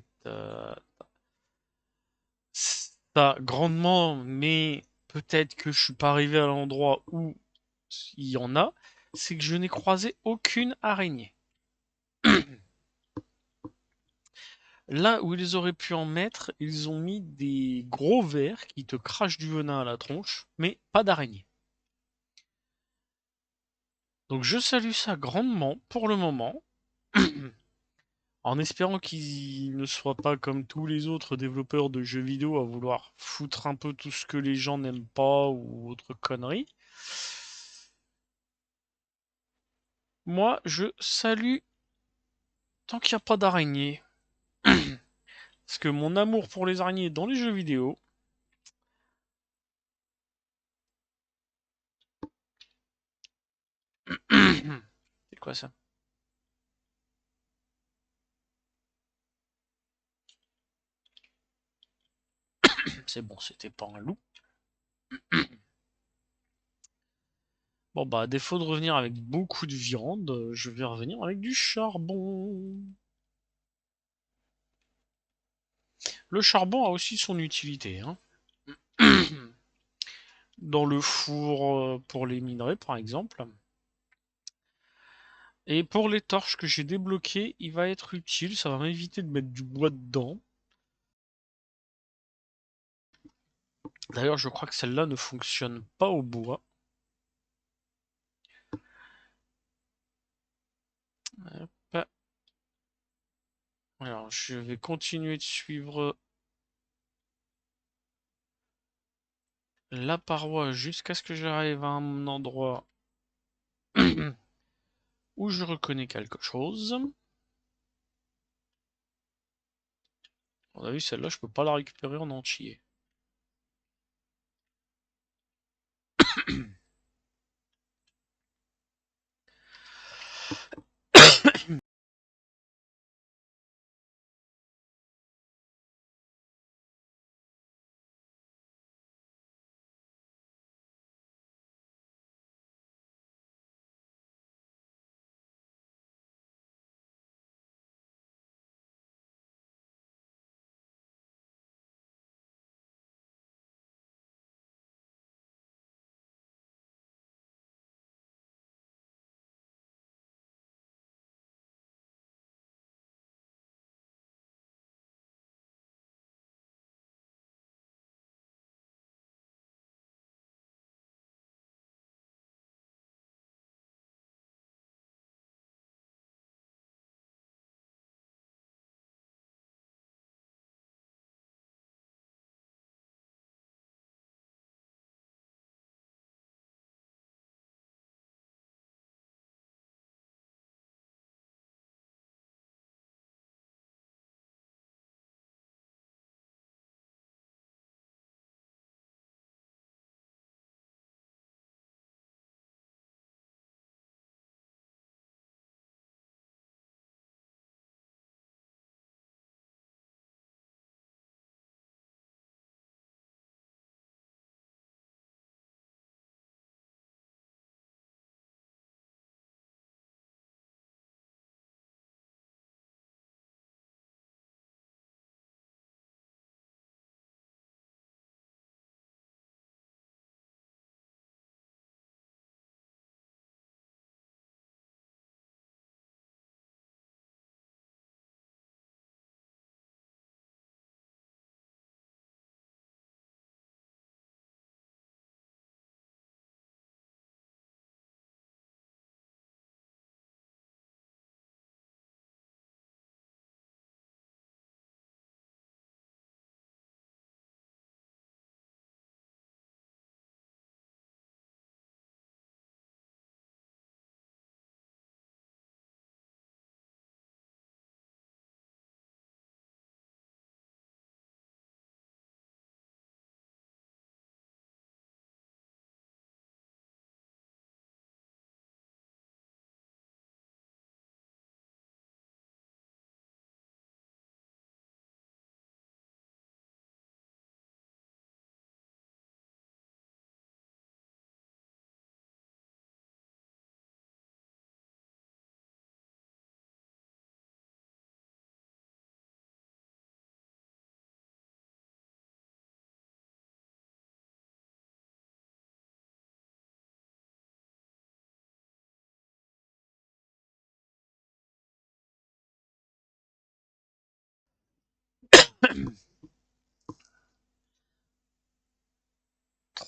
grandement, mais peut-être que je suis pas arrivé à l'endroit où il y en a, c'est que je n'ai croisé aucune araignée. Là où ils auraient pu en mettre, ils ont mis des gros vers qui te crachent du venin à la tronche, mais pas d'araignée. Donc je salue ça grandement pour le moment, en espérant qu'ils ne soient pas comme tous les autres développeurs de jeux vidéo à vouloir foutre un peu tout ce que les gens n'aiment pas ou autre conneries. Moi, je salue tant qu'il n'y a pas d'araignées. Parce que mon amour pour les araignées dans les jeux vidéo. C'est quoi ça? C'est bon, c'était pas un loup. Bon bah, à défaut de revenir avec beaucoup de viande, je vais revenir avec du charbon. Le charbon a aussi son utilité, hein. Dans le four pour les minerais, par exemple. Et pour les torches que j'ai débloquées, il va être utile. Ça va m'éviter de mettre du bois dedans. D'ailleurs, je crois que celle-là ne fonctionne pas au bois. Hop. Alors, je vais continuer de suivre la paroi jusqu'à ce que j'arrive à un endroit où je reconnais quelque chose. On a vu celle-là, je peux pas la récupérer en entier.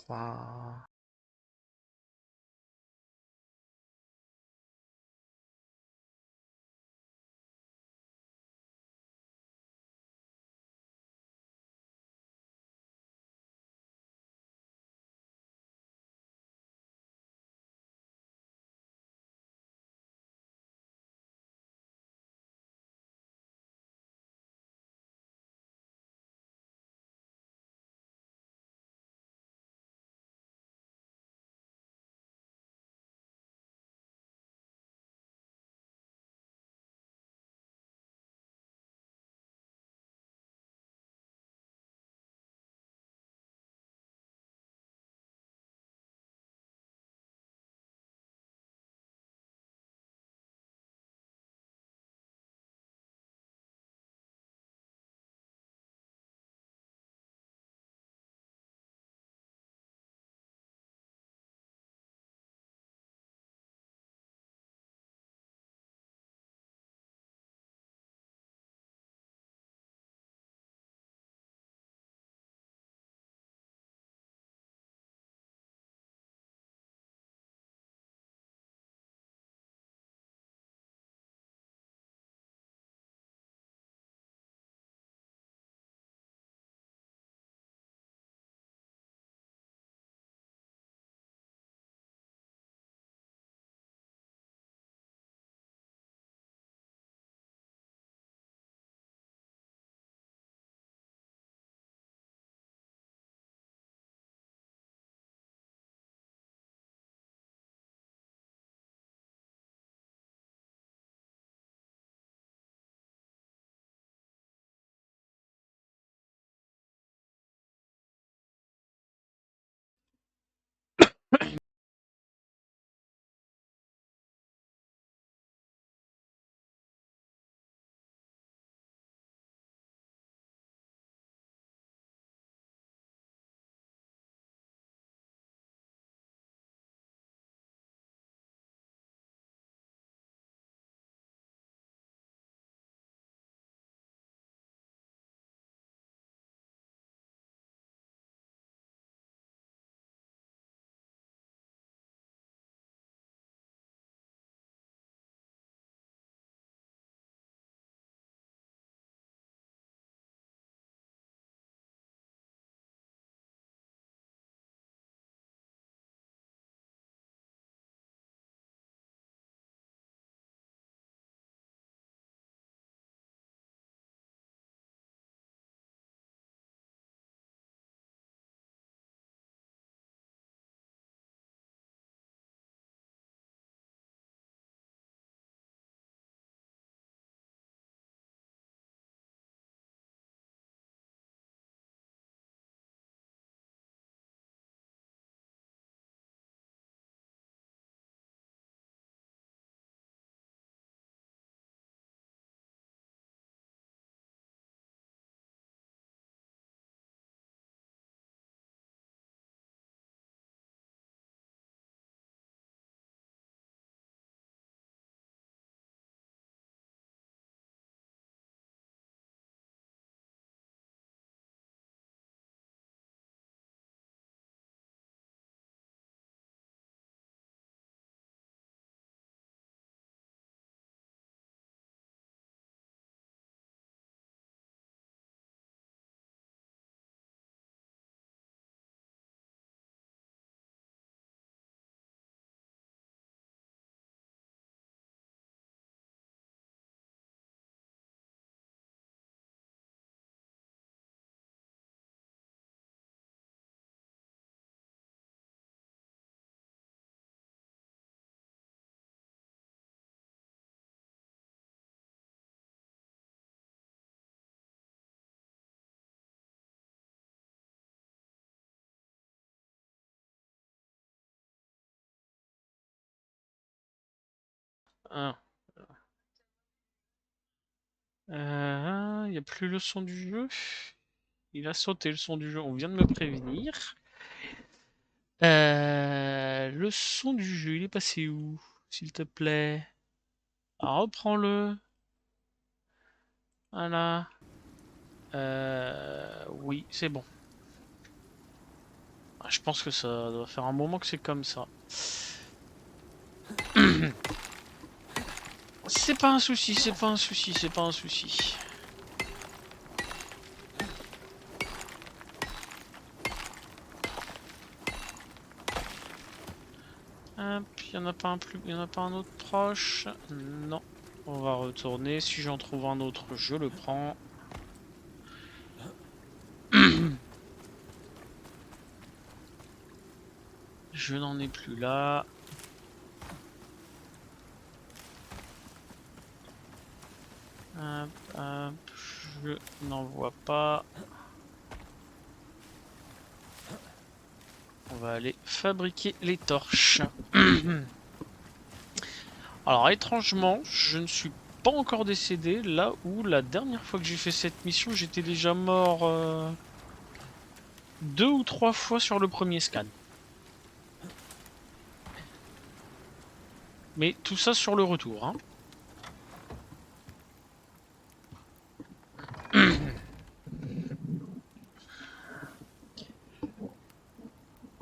3. Ah. Il n'y a plus le son du jeu. Il a sauté le son du jeu. On vient de me prévenir. Le son du jeu, il est passé où? S'il te plaît. Ah, reprends-le. Voilà. Oui, c'est bon. Je pense que ça doit faire un moment que c'est comme ça. C'est pas un souci, c'est pas un souci, c'est pas un souci. Hop, y en a pas un plus, y en a pas un autre proche. Non. On va retourner. Si j'en trouve un autre, je le prends. Je n'en ai plus là. Hop, hop, je n'en vois pas. On va aller fabriquer les torches. Alors étrangement, je ne suis pas encore décédé, là où la dernière fois que j'ai fait cette mission, j'étais déjà mort 2 ou 3 fois sur le premier scan. Mais tout ça sur le retour, hein.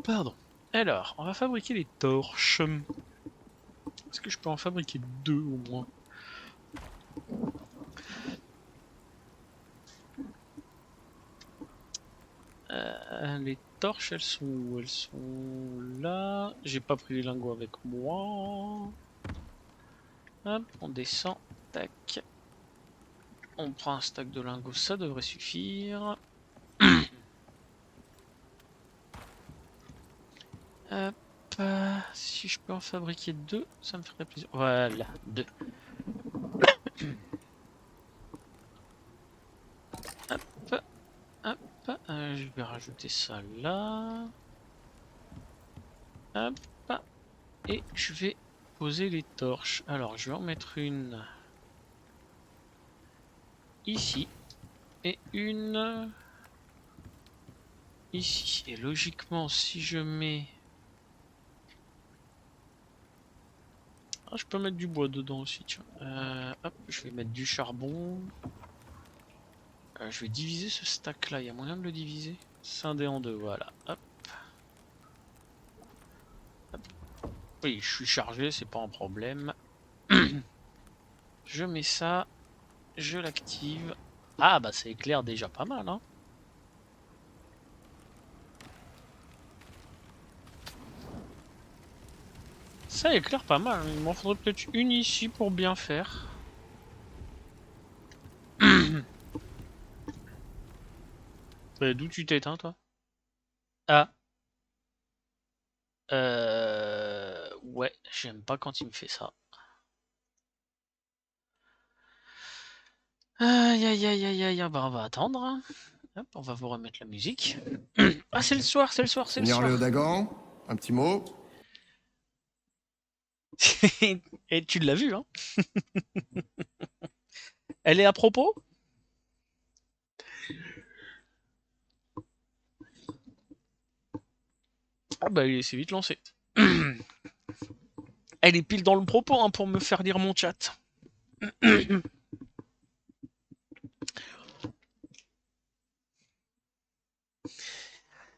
Pardon. Alors, on va fabriquer les torches. Est-ce que je peux en fabriquer 2 au moins? Les torches, elles sont où? Elles sont là. J'ai pas pris les lingots avec moi. Hop, on descend. Tac. On prend un stack de lingots, ça devrait suffire. Hop. Si je peux en fabriquer 2, ça me ferait plaisir. Voilà, 2. Hop. Hop. Je vais rajouter ça là. Hop. Et je vais poser les torches. Alors, je vais en mettre une ici. Et une ici. Et logiquement, si je mets... Ah, je peux mettre du bois dedans aussi, tiens. Hop, je vais mettre du charbon. Je vais diviser ce stack là, il y a moyen de le diviser. Scinder en deux, voilà. Hop. Hop. Oui, je suis chargé, c'est pas un problème. Je mets ça, je l'active. Ah bah ça éclaire déjà pas mal, hein. Ça éclaire pas mal, il m'en faudrait peut-être une ici pour bien faire. D'où tu t'éteins toi? Ah. Ouais, j'aime pas quand il me fait ça. Aïe aïe aïe aïe aïe, bah on va attendre, hein. Hop, on va vous remettre la musique. Ah c'est le soir, c'est le soir, c'est le Seigneur soir. Léodagan, un petit mot. Et tu l'as vu, hein. Elle est à propos? Ah bah il s'est vite lancé. Elle est pile dans le propos, hein, pour me faire lire mon chat.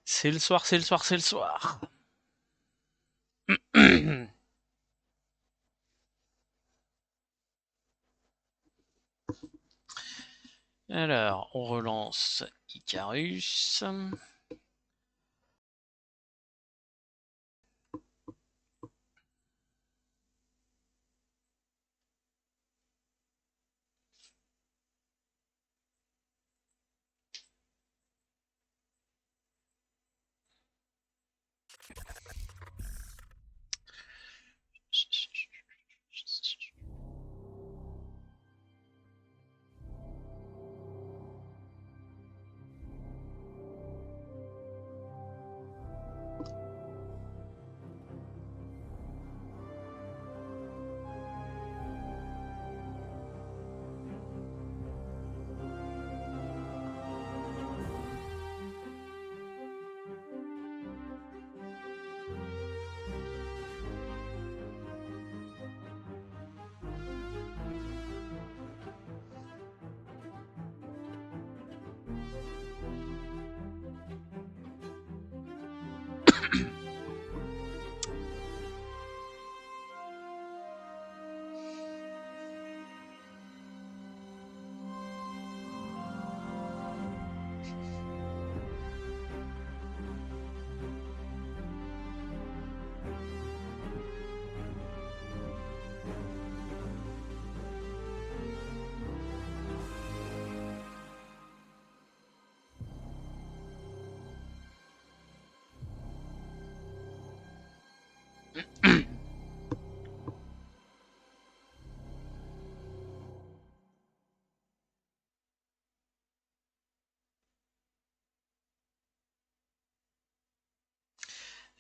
C'est le soir, c'est le soir, c'est le soir. Alors, on relance Icarus.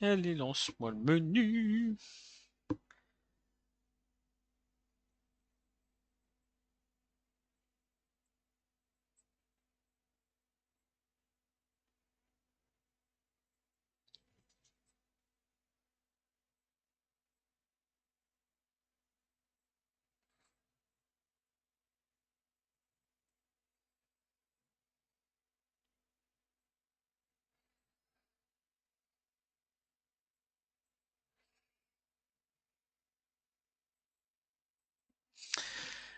Allez, lance-moi le menu.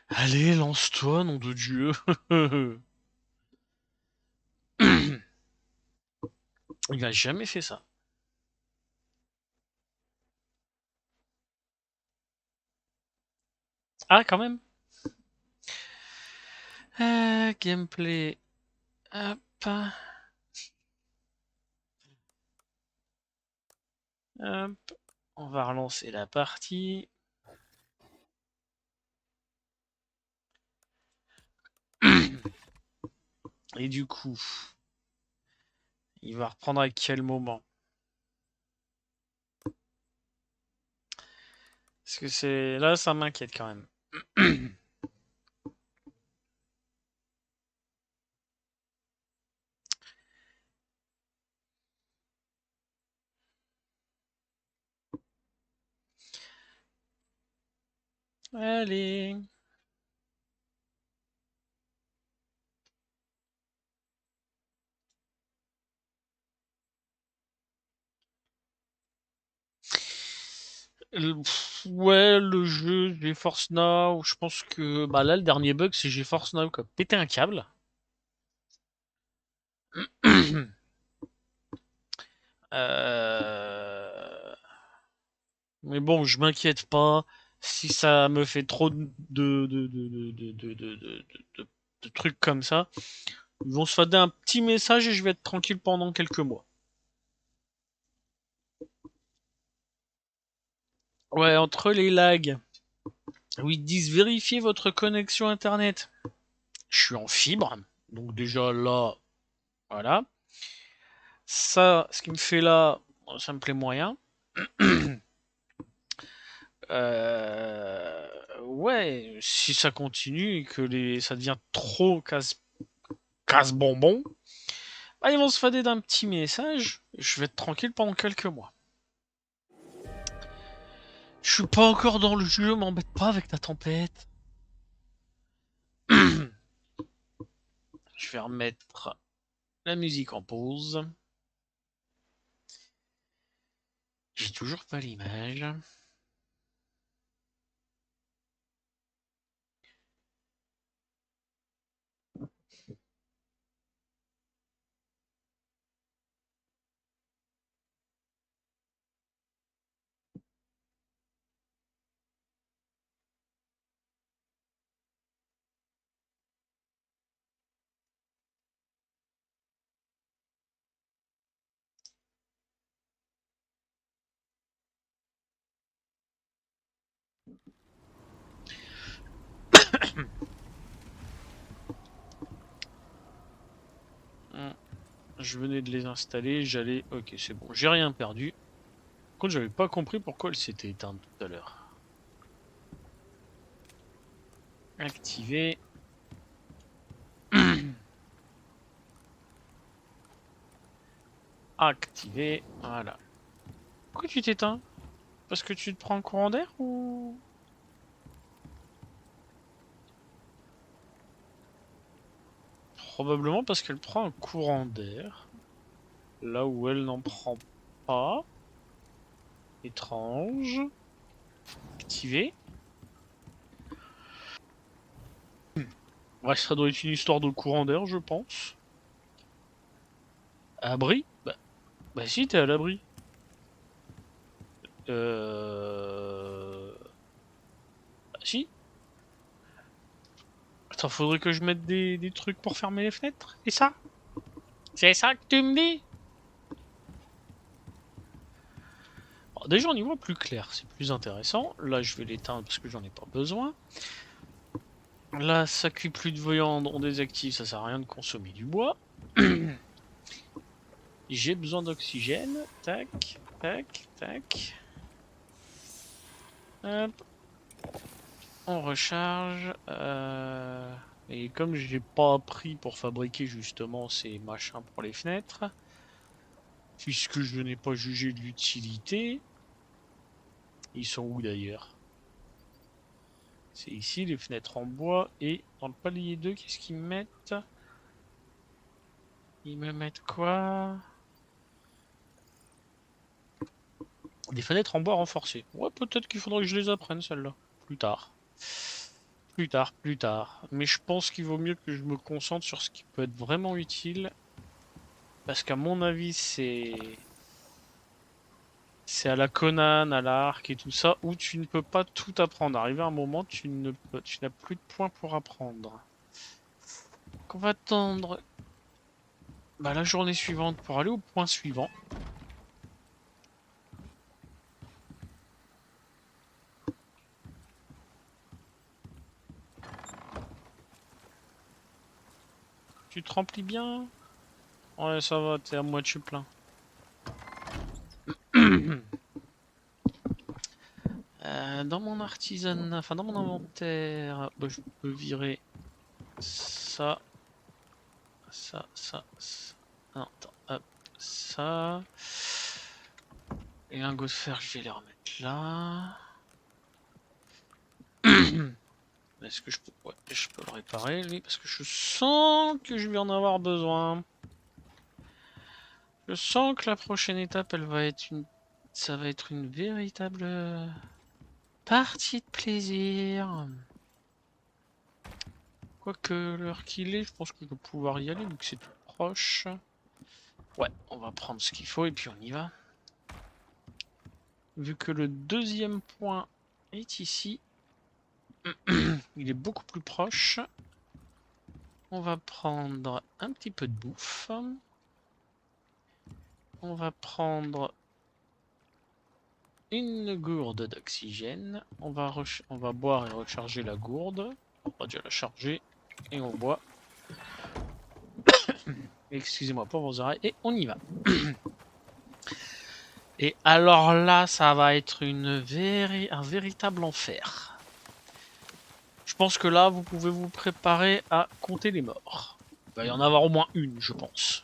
Allez, lance-toi, nom de Dieu. Il a jamais fait ça. Ah, quand même. Gameplay. Hop. Hop. On va relancer la partie. Et du coup, il va reprendre à quel moment? Parce que c'est là, ça m'inquiète quand même. Allez. Ouais, le jeu GeForce Now, je pense que bah là le dernier bug c'est GeForce Now qui a pété un câble. Euh, Mais bon, je m'inquiète pas si ça me fait trop de trucs comme ça. Ils vont se fader un petit message et je vais être tranquille pendant quelques mois. Ouais, entre les lags, où ils disent vérifiez votre connexion internet. Je suis en fibre, donc déjà là, voilà. Ça, ce qui me fait là, ça me plaît moyen. Ouais, si ça continue et que ça devient trop casse-bonbon, bah, ils vont se fader d'un petit message. Je vais être tranquille pendant quelques mois. Je suis pas encore dans le jeu, m'embête pas avec ta tempête. Je vais remettre la musique en pause. J'ai toujours pas l'image. Je venais de les installer, j'allais... Ok, c'est bon, j'ai rien perdu. Par contre, j'avais pas compris pourquoi elle s'était éteinte tout à l'heure. Activer. Activer. Voilà. Pourquoi tu t'éteins? Parce que tu te prends un courant d'air ou... Probablement parce qu'elle prend un courant d'air. Là où elle n'en prend pas. Étrange. Activer. Ouais, ça doit être une histoire de courant d'air, je pense. Abri? Bah si, t'es à l'abri. Bah si. Attends, faudrait que je mette des trucs pour fermer les fenêtres. C'est ça? C'est ça que tu me dis? Bon, déjà, on y voit plus clair. C'est plus intéressant. Là, je vais l'éteindre parce que j'en ai pas besoin. Là, ça cuit plus de viande, on désactive, ça sert à rien de consommer du bois. J'ai besoin d'oxygène. Tac, tac, tac. Hop. On recharge. Et comme j'ai pas appris pour fabriquer justement ces machins pour les fenêtres, puisque je n'ai pas jugé de l'utilité, ils sont où d'ailleurs? C'est ici les fenêtres en bois et dans le palier 2, qu'est-ce qu'ils me mettent? Ils me mettent quoi? Des fenêtres en bois renforcées. Ouais, peut-être qu'il faudrait que je les apprenne celles-là. Plus tard. Plus tard, plus tard. Mais je pense qu'il vaut mieux que je me concentre sur ce qui peut être vraiment utile. Parce qu'à mon avis, c'est à la Conan, à la Ark et tout ça, où tu ne peux pas tout apprendre. Arrivé à un moment, tu n'as plus de points pour apprendre. Donc on va attendre la journée suivante pour aller au point suivant. Tu te remplis bien? Ouais, ça va, t'es à moitié plein. Dans mon artisanat, enfin dans mon inventaire, je peux virer ça, ça. Non, attends, hop, ça. Les lingots de fer, je vais les remettre là. Est-ce que je peux... Ouais, je peux le réparer, lui, parce que je sens que je vais en avoir besoin. Je sens que la prochaine étape, elle va être une... Ça va être une véritable partie de plaisir. Quoique l'heure qu'il est, je pense que je vais pouvoir y aller, vu que c'est tout proche. Ouais, on va prendre ce qu'il faut et puis on y va. Vu que le deuxième point est ici, il est beaucoup plus proche. On va prendre un petit peu de bouffe. On va prendre une gourde d'oxygène. On va boire et recharger la gourde. On va déjà la charger et on boit. Excusez-moi pour vos oreilles. Et on y va. Et alors là, ça va être un véritable enfer. Je pense que là, vous pouvez vous préparer à compter les morts. Il va y en avoir au moins une, je pense.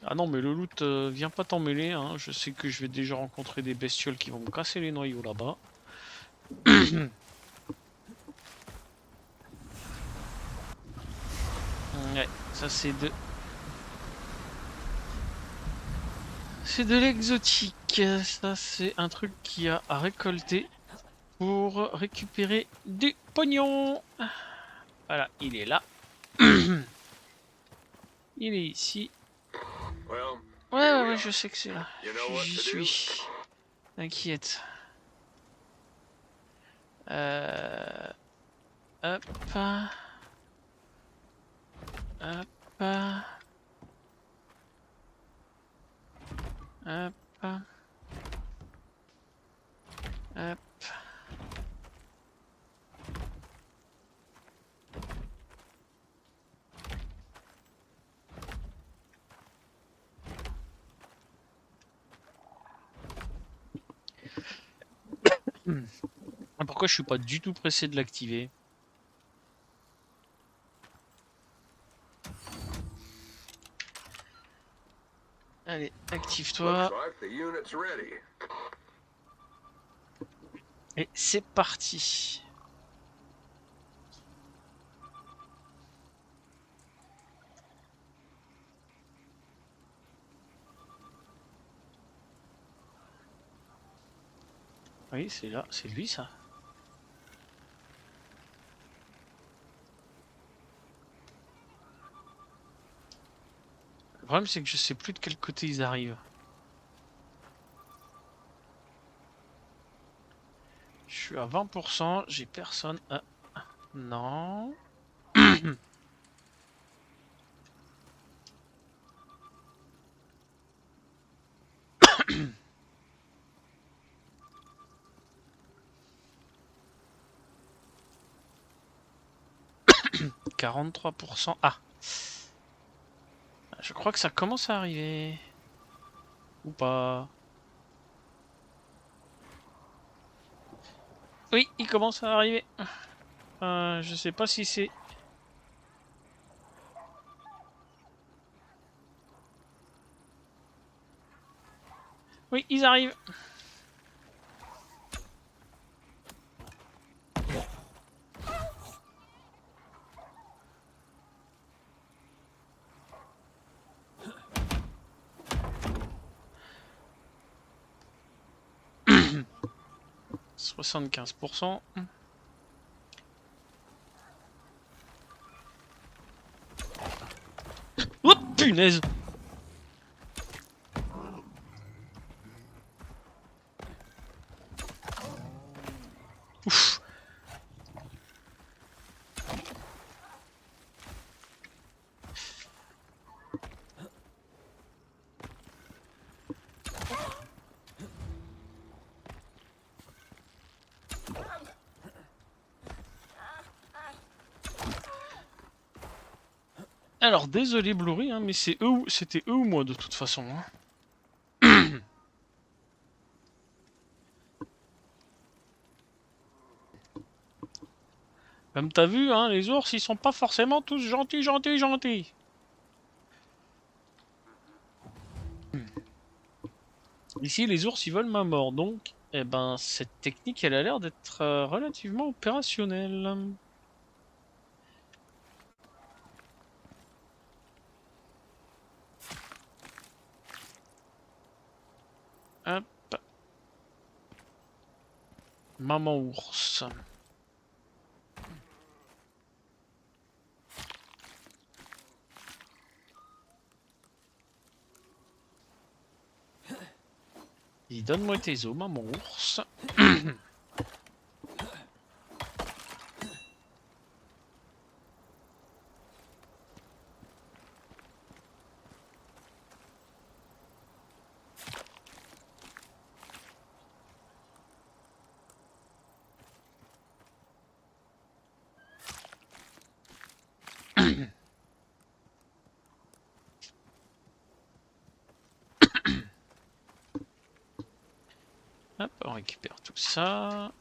Ah non, mais le loot, viens pas t'en mêler. Hein. Je sais que je vais déjà rencontrer des bestioles qui vont me casser les noyaux là-bas. Ouais, ça c'est de... C'est de l'exotique. Ça c'est un truc qui a à récolter pour récupérer du pognon. Voilà, il est là. Il est ici. Ouais, je sais que c'est là. J'y suis. T'inquiète. Euh... Hop. Hop. Hop. Hop. Pourquoi je suis pas du tout pressé de l'activer? Allez, active-toi. Et c'est parti. Oui, c'est là, c'est lui ça. Le problème c'est que je sais plus de quel côté ils arrivent. Je suis à 20%, j'ai personne. Non. 43%. Ah, je crois que ça commence à arriver. Ou pas. Oui, il commence à arriver. Je sais pas si c'est... Oui, ils arrivent. « 75%. Oh, punaise! Ouf. Alors, désolé Blurry, hein, mais c'est eux c'était eux ou moi de toute façon. Hein. Comme t'as vu, hein, les ours, ils sont pas forcément tous gentils, gentils, gentils. Ici, les ours, ils veulent ma mort, donc, eh ben, cette technique, elle a l'air d'être relativement opérationnelle. Hop. Maman ours. Dis, donne-moi tes os, maman ours. Hop, on récupère tout ça.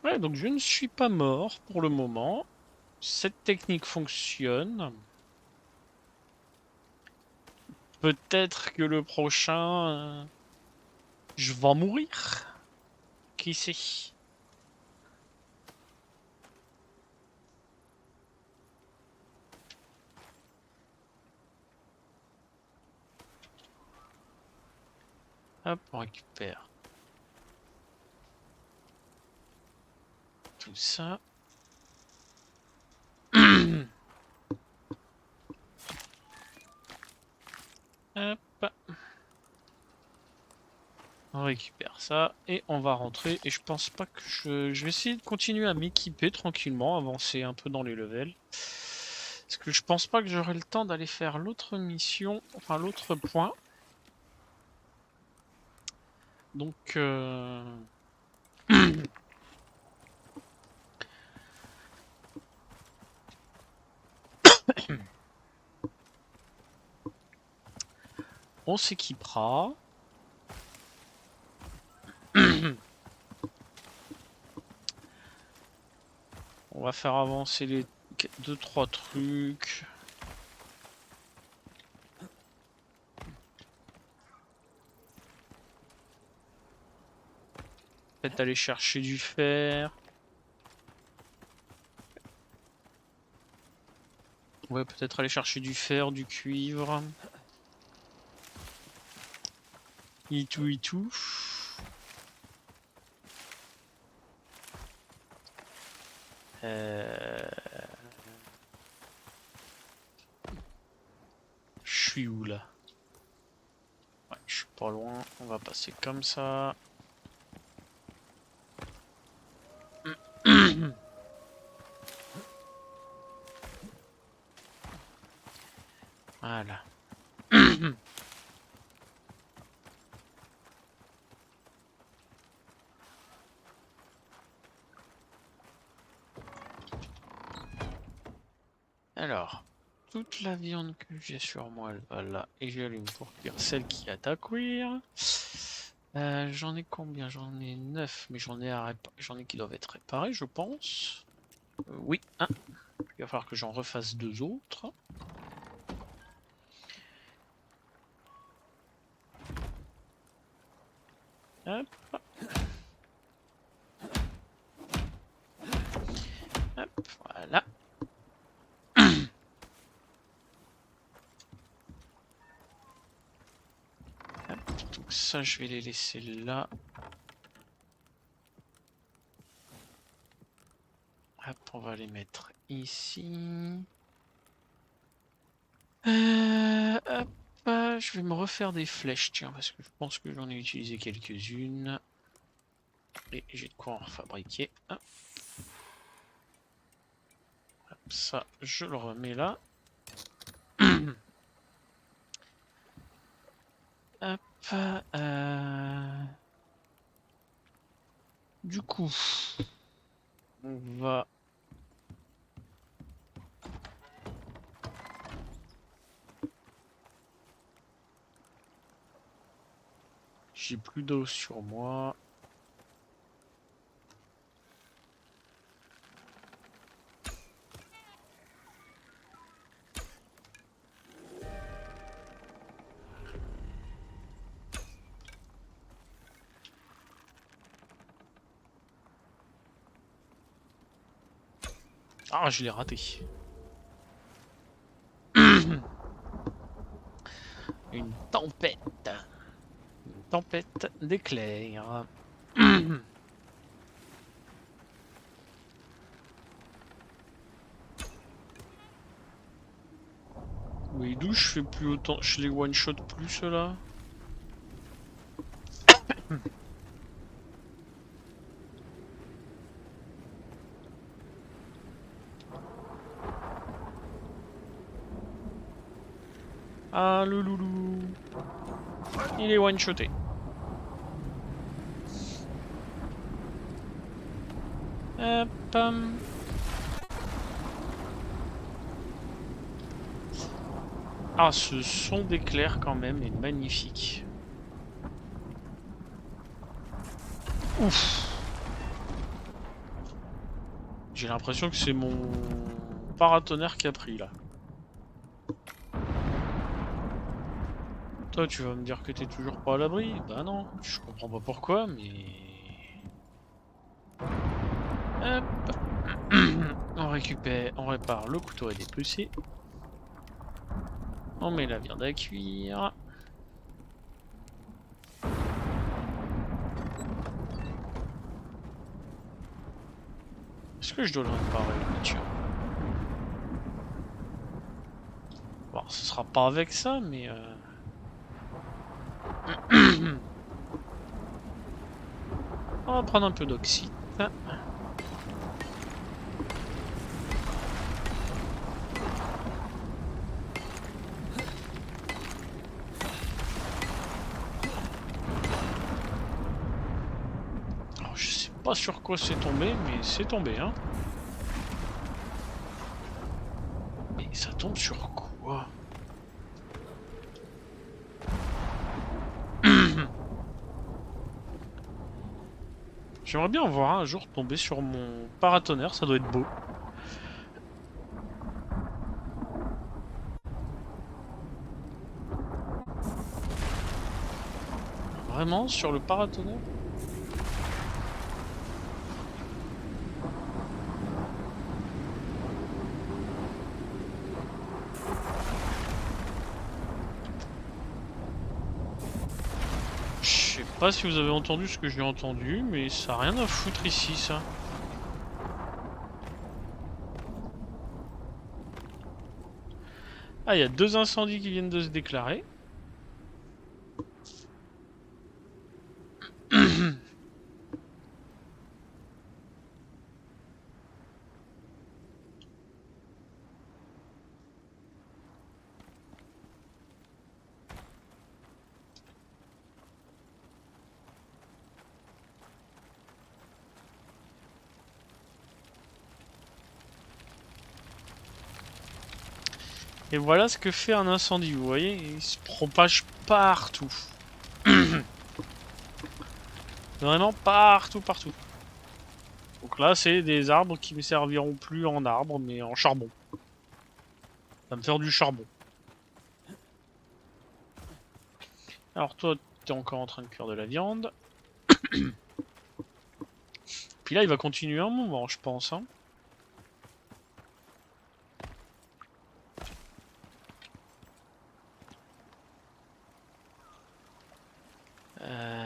Ouais, donc je ne suis pas mort pour le moment. Cette technique fonctionne. Peut-être que le prochain, je vais mourir. Qui sait? Hop, on récupère tout ça. Hop. On récupère ça et on va rentrer. Et je pense pas que je vais essayer de continuer à m'équiper tranquillement, avancer un peu dans les levels. Parce que je pense pas que j'aurai le temps d'aller faire l'autre mission, enfin l'autre point. Donc on s'équipera. On va faire avancer les 2-3 trucs. Peut-être aller chercher du fer. Ouais, peut-être aller chercher du fer, du cuivre. Et tout, et tout. Je suis où là? Ouais, je suis pas loin. On va passer comme ça. Voilà. Alors, toute la viande que j'ai sur moi, elle va là. Et j'allume pour cuire celle qui a à cuire. J'en ai combien? J'en ai 9, mais j'en ai qui doivent être réparés, je pense. Oui, un. Il va falloir que j'en refasse 2 autres. Hop. Hop, voilà. Hop, donc ça, je vais les laisser là. Hop, on va les mettre ici. Hop, je vais me refaire des flèches, tiens, parce que je pense que j'en ai utilisé quelques-unes. Et j'ai de quoi en fabriquer. Hop, ça, je le remets là. Hop, du coup, on va... J'ai plus d'eau sur moi. Ah, je l'ai raté. Une tempête. Une tempête d'éclairs. Oui, d'où je fais plus autant. Je les one-shot plus ceux-là. Ah, le loulou. Il est one-shoté. Hop. Ah, ce son d'éclair quand même est magnifique. Ouf. J'ai l'impression que c'est mon paratonnerre qui a pris là. Toi, tu vas me dire que t'es toujours pas à l'abri? Bah non, je comprends pas pourquoi, mais... Hop. On récupère, on répare le couteau à dépecer. On met la viande à cuire. Est-ce que je dois le réparer, lui, tiens? Bon, ce sera pas avec ça, mais... On va prendre un peu d'oxyde. Alors, je sais pas sur quoi c'est tombé, mais c'est tombé, hein. Mais ça tombe sur quoi? J'aimerais bien voir un jour tomber sur mon paratonnerre, ça doit être beau. Vraiment, sur le paratonnerre? Je sais pas si vous avez entendu ce que j'ai entendu, mais ça a rien à foutre ici, ça. Ah, il y a 2 incendies qui viennent de se déclarer. Et voilà ce que fait un incendie, vous voyez, il se propage partout. Vraiment partout, partout. Donc là, c'est des arbres qui ne serviront plus en arbres, mais en charbon. Ça va me faire du charbon. Alors toi, t'es encore en train de cuire de la viande. Puis là, il va continuer un moment, je pense. Hein. Euh...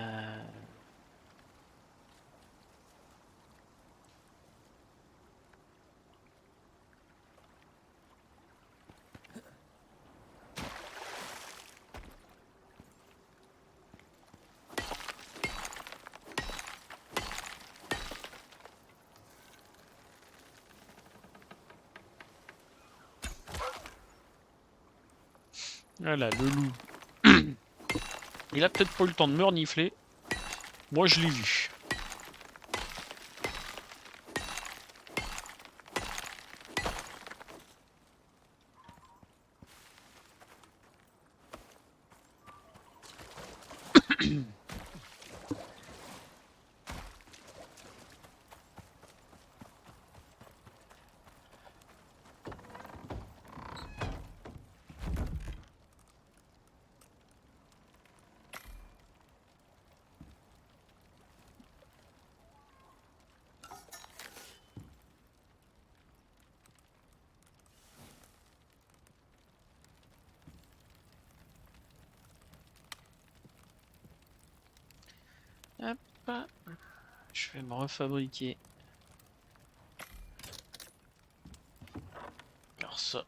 Voilà, le loup. Il a peut-être pas eu le temps de me renifler. Moi, je l'ai vu. Hop. Je vais me refabriquer. Alors ça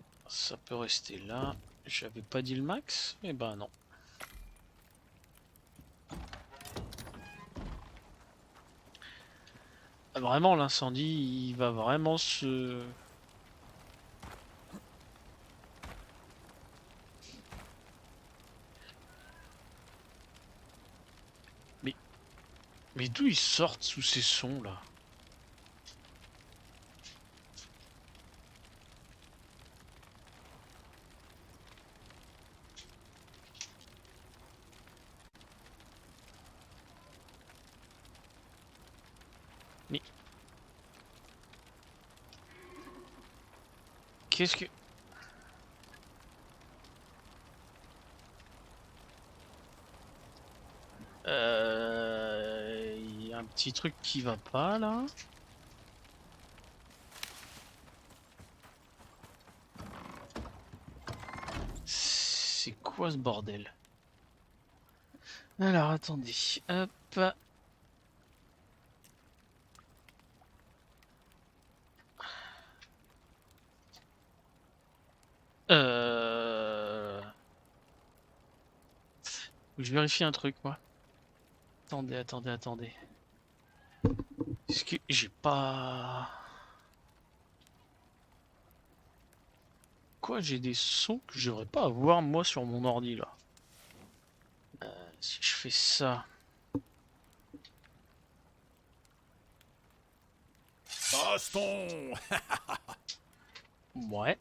peut rester là. J'avais pas dit le max? Eh ben non. Vraiment, l'incendie, il va vraiment se... Mais, mais d'où ils sortent sous ces sons là? Mais qu'est-ce que... Il y a un petit truc qui va pas là. C'est quoi ce bordel? Alors attendez. Hop. Euh... Je vérifie un truc moi. Attendez, attendez, attendez. Est-ce que j'ai pas... Quoi, j'ai des sons que je devrais pas avoir moi sur mon ordi là. Si je fais ça... Baston! Ouais.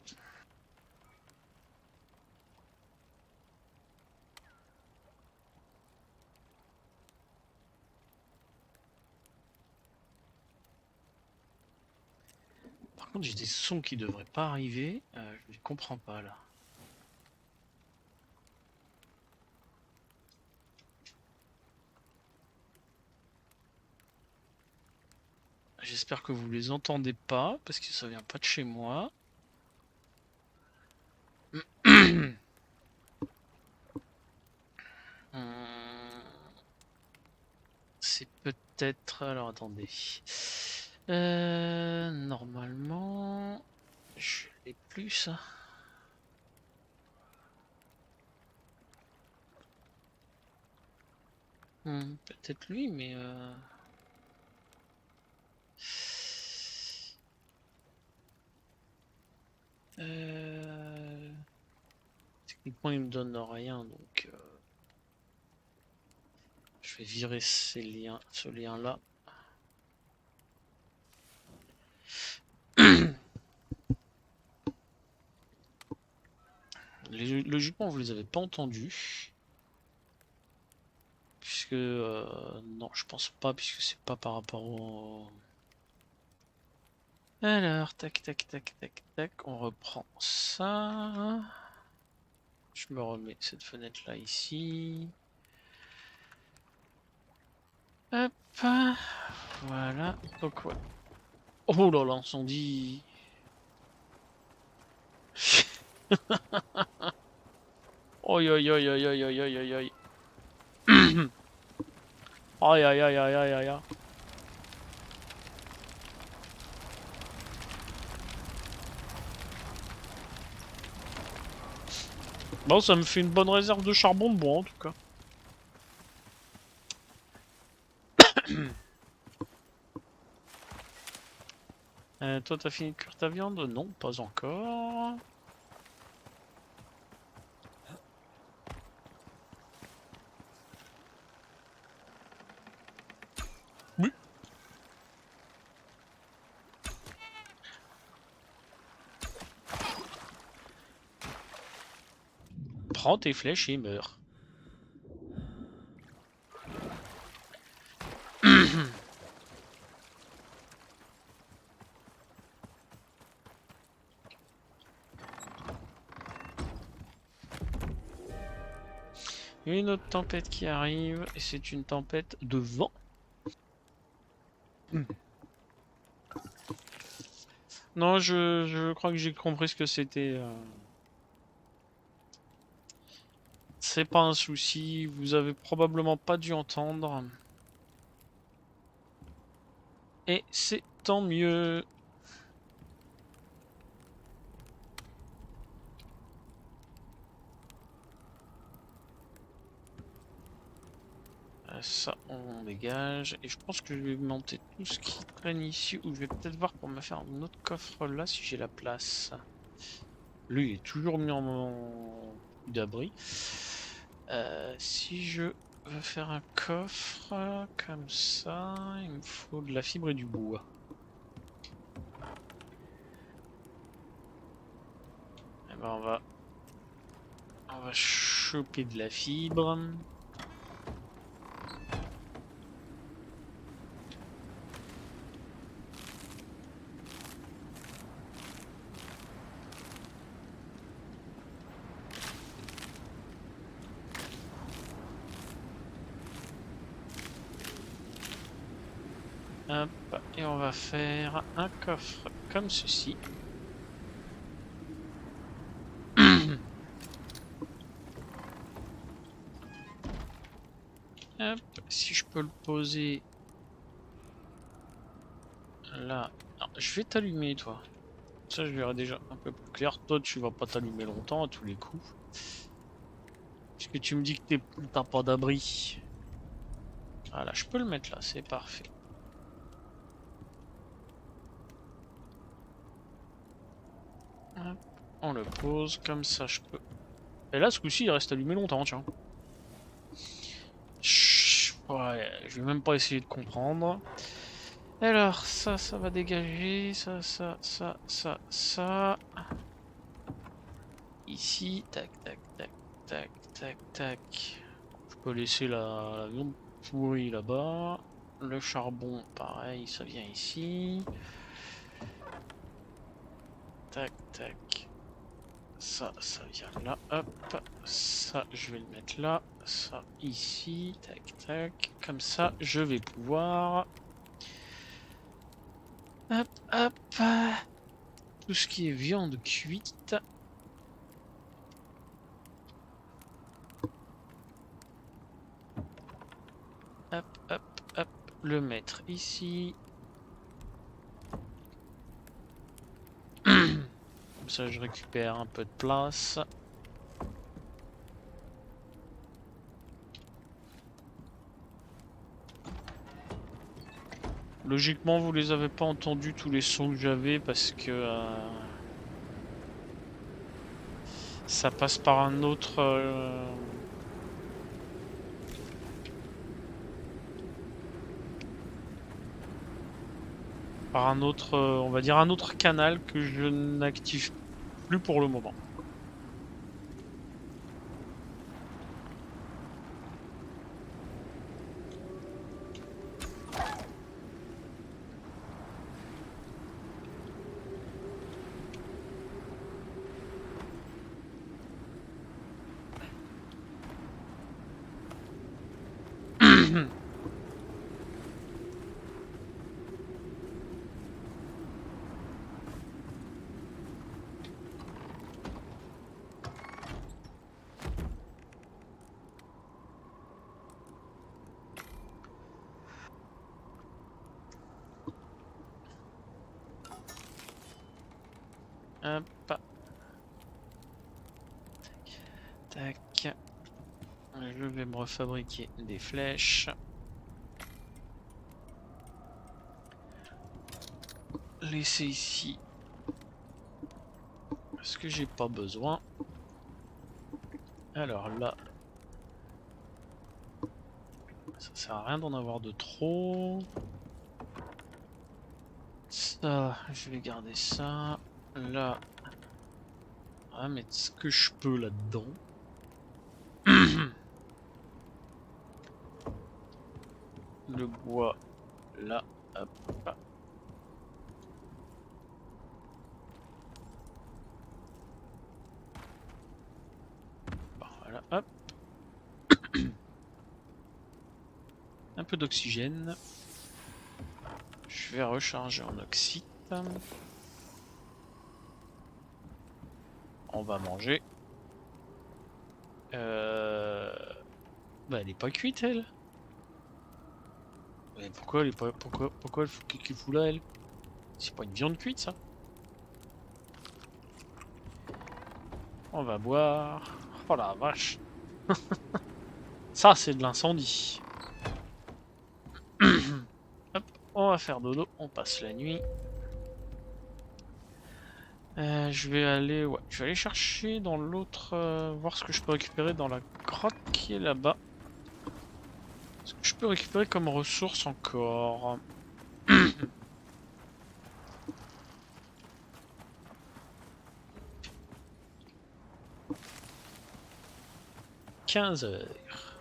Par contre, j'ai des sons qui devraient pas arriver. Je ne comprends pas là. J'espère que vous les entendez pas parce que ça vient pas de chez moi. C'est peut-être. Alors attendez. Normalement, je l'ai plus ça. Peut-être lui, mais. Euh... Techniquement, il me donne rien, donc je vais virer ces liens, ce lien-là. Logiquement, vous les avez pas entendus. Puisque... non, je pense pas, puisque c'est pas par rapport au... Alors, tac, tac, tac, tac, tac, on reprend ça. Je me remets cette fenêtre-là ici. Hop, voilà. Donc, ouais. Oh là là, incendie. Oi, oi, oi, oi, oi, oi, oi, oi, oi. Aïe, aïe, aïe, aïe, aïe, aïe, aïe. Bon, ça me fait une bonne réserve de charbon de bois, en tout cas. Toi, t'as fini de cuire ta viande? Non, pas encore. Oui. Prends tes flèches et meurs. Une autre tempête qui arrive, et c'est une tempête de vent. Non, je crois que j'ai compris ce que c'était. C'est pas un souci, vous avez probablement pas dû entendre. Et c'est tant mieux. Ça, on dégage. Et je pense que je vais monter tout ce qui traîne ici. Ou je vais peut-être voir pour me faire un autre coffre là si j'ai la place. Lui, il est toujours mis en d'abri. Si je veux faire un coffre comme ça, il me faut de la fibre et du bois. Eh ben on va choper de la fibre. Hop, et on va faire un coffre comme ceci. Hop, si je peux le poser là. Alors, je vais t'allumer toi. Ça je verrai déjà un peu plus clair. Toi tu vas pas t'allumer longtemps à tous les coups. Puisque tu me dis que t'as pas d'abri. Voilà, je peux le mettre là, c'est parfait. Hop, on le pose, comme ça je peux. Et là ce coup-ci il reste allumé longtemps, tiens. Chut, ouais, je vais même pas essayer de comprendre. Alors, ça va dégager, ça. Ici, tac, tac, tac, tac, tac, tac. Je peux laisser la viande pourrie là-bas. Le charbon, pareil, ça vient ici. Tac, tac. Ça vient là. Hop. Ça, je vais le mettre là. Ça, ici. Tac, tac. Comme ça, je vais pouvoir... Hop, hop. Tout ce qui est viande cuite. Hop, hop, hop. Le mettre ici. Comme ça, je récupère un peu de place. Logiquement, vous les avez pas entendus tous les sons que j'avais parce que ça passe par un autre. Par un autre, on va dire un autre canal que je n'active plus pour le moment. Hop. Tac. Je vais me refabriquer des flèches. Laisser ici. Parce que j'ai pas besoin. Alors là. Ça sert à rien d'en avoir de trop. Ça, je vais garder ça. Là. On va mettre ce que je peux là-dedans. Le bois. Là. Hop. Voilà. Hop. Un peu d'oxygène. Je vais recharger en oxyde. On va manger. Bah elle est pas cuite elle. Mais pourquoi elle est pas. Pourquoi qu'est-ce qu'il fout là elle? C'est pas une viande cuite ça. On va boire. Oh la vache. Ça c'est de l'incendie. Hop, on va faire dodo, on passe la nuit. Je vais aller chercher dans l'autre, voir ce que je peux récupérer dans la grotte qui est là-bas. Ce que je peux récupérer comme ressource encore. 15 heures.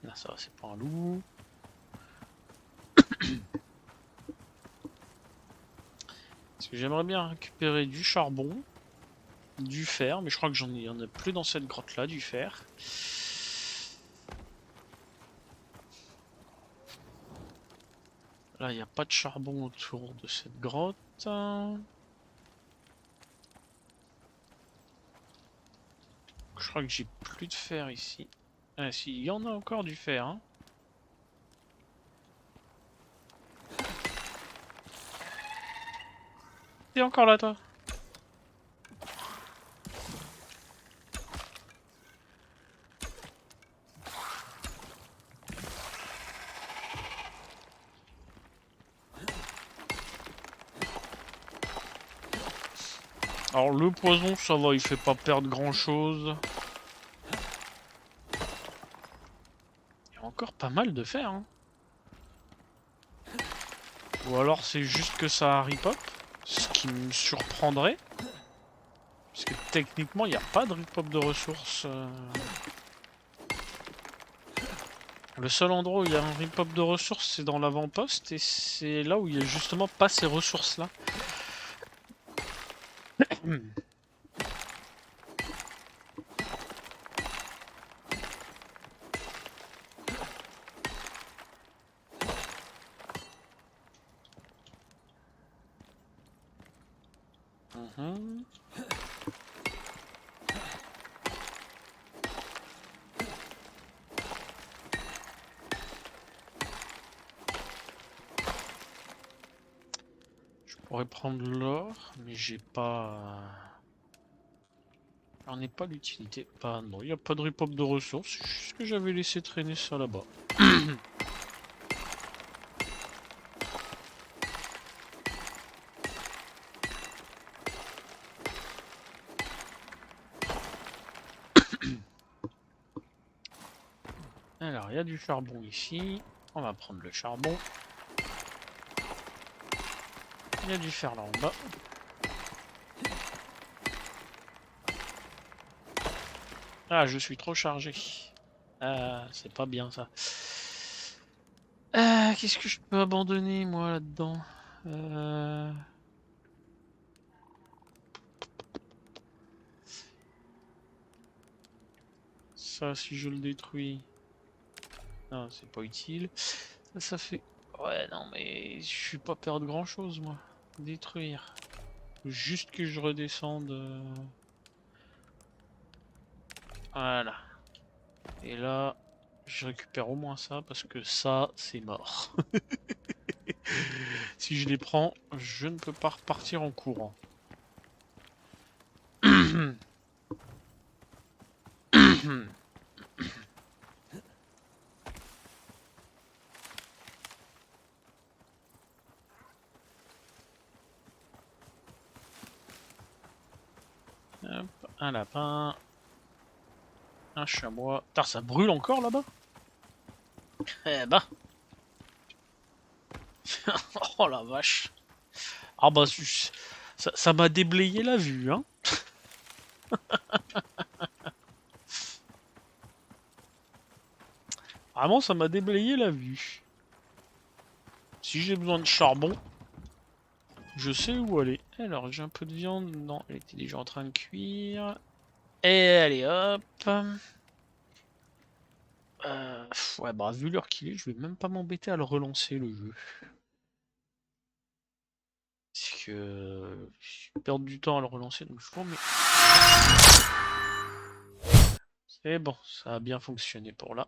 Là, ça c'est pas un loup. Parce que j'aimerais bien récupérer du charbon, du fer, mais je crois que il y en a plus dans cette grotte là, du fer. Là, il n'y a pas de charbon autour de cette grotte. Je crois que j'ai plus de fer ici. Ah si, il y en a encore du fer. Hein. T'es encore là, toi? Alors le poison, ça va, il fait pas perdre grand chose. Il y a encore pas mal de fer. Hein. Ou alors c'est juste que ça rip-up, ce qui me surprendrait. Parce que techniquement, il n'y a pas de rip-up de ressources. Le seul endroit où il y a un rip-up de ressources, c'est dans l'avant-poste. Et c'est là où il y a justement pas ces ressources-là. Je pourrais prendre l'or, mais j'ai pas... J'en ai pas l'utilité. Bah non, il n'y a pas de rip-up de ressources, c'est juste que j'avais laissé traîner ça là-bas. Alors, il y a du charbon ici. On va prendre le charbon. Il y a du fer là en bas. Ah, je suis trop chargé. Ah, c'est pas bien ça. Qu'est-ce que je peux abandonner moi là-dedans ça si je le détruis? Non, c'est pas utile. Ça fait... Ouais, non, mais je suis pas perdre grand chose, moi. Détruire. Juste que je redescende. Voilà. Et là, je récupère au moins ça, parce que ça, c'est mort. Si je les prends, je ne peux pas repartir en courant. Hop, un lapin. Un chamois. Putain, ça brûle encore là-bas? Eh bah. Oh la vache. Ah bah, ça m'a déblayé la vue, hein. Vraiment, ça m'a déblayé la vue. Si j'ai besoin de charbon, je sais où aller. Alors, j'ai un peu de viande. Non, elle était déjà en train de cuire. Et allez, hop. Ouais, bah, vu l'heure qu'il est, je vais même pas m'embêter à le relancer, le jeu. Parce que je vais perdre du temps à le relancer, donc je vous remets. C'est bon, ça a bien fonctionné pour là.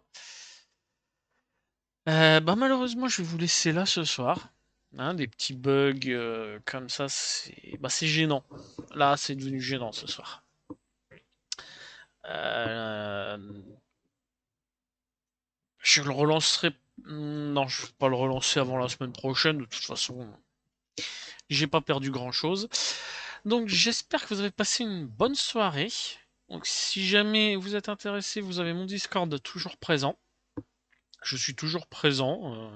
Bah malheureusement, je vais vous laisser là ce soir. Hein, des petits bugs comme ça, c'est gênant. Là, c'est devenu gênant ce soir. Euh, je le relancerai. Non, je vais pas le relancer avant la semaine prochaine. De toute façon, j'ai pas perdu grand-chose. Donc j'espère que vous avez passé une bonne soirée. Donc si jamais vous êtes intéressé, vous avez mon Discord toujours présent. Je suis toujours présent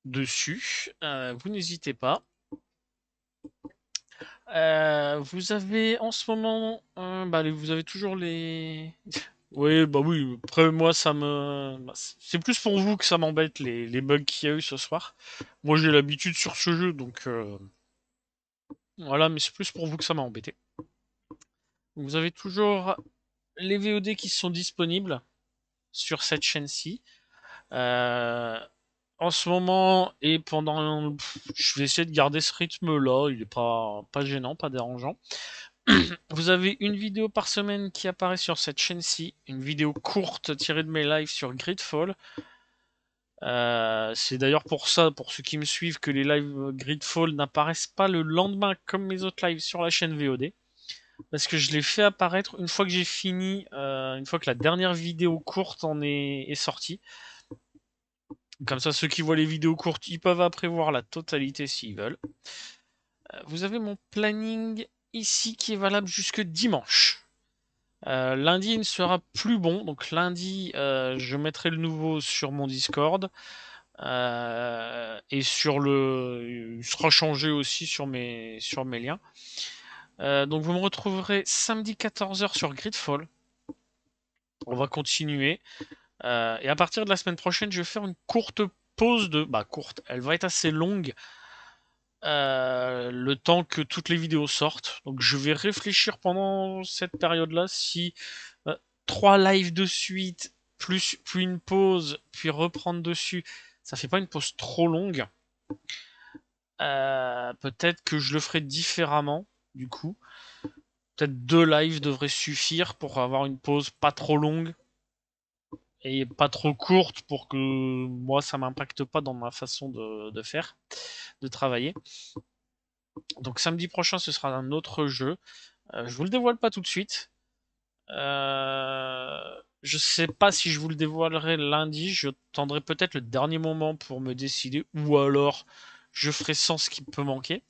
dessus. Vous n'hésitez pas. Vous avez en ce moment, bah, vous avez toujours les. Oui, bah oui. Après moi, c'est plus pour vous que ça m'embête les bugs qu'il y a eu ce soir. Moi, j'ai l'habitude sur ce jeu, donc voilà. Mais c'est plus pour vous que ça m'a embêté. Vous avez toujours les VOD qui sont disponibles sur cette chaîne-ci. Euh, En ce moment et pendant, je vais essayer de garder ce rythme-là. Il est pas gênant, pas dérangeant. Vous avez une vidéo par semaine qui apparaît sur cette chaîne-ci, une vidéo courte tirée de mes lives sur Gridfall. C'est d'ailleurs pour ça, pour ceux qui me suivent, que les lives Gridfall n'apparaissent pas le lendemain comme mes autres lives sur la chaîne VOD. Parce que je l'ai fait apparaître une fois que j'ai fini, une fois que la dernière vidéo courte est sortie. Comme ça, ceux qui voient les vidéos courtes, ils peuvent après voir la totalité s'ils veulent. Vous avez mon planning ici qui est valable jusque dimanche. Lundi, il ne sera plus bon. Donc lundi, je mettrai le nouveau sur mon Discord. Et il sera changé aussi sur mes liens. Donc vous me retrouverez samedi 14h sur Gridfall. On va continuer. Et à partir de la semaine prochaine, je vais faire une courte pause de... Bah courte, elle va être assez longue. Le temps que toutes les vidéos sortent. Donc je vais réfléchir pendant cette période-là si 3 lives de suite, puis une pause, puis reprendre dessus, ça fait pas une pause trop longue. Peut-être que je le ferai différemment, du coup. Peut-être 2 lives devraient suffire pour avoir une pause pas trop longue et pas trop courte pour que moi ça m'impacte pas dans ma façon de faire, de travailler. Donc samedi prochain ce sera un autre jeu. Je vous le dévoile pas tout de suite. Je sais pas si je vous le dévoilerai lundi. Je tendrai peut-être le dernier moment pour me décider. Ou alors je ferai sans ce qui peut manquer.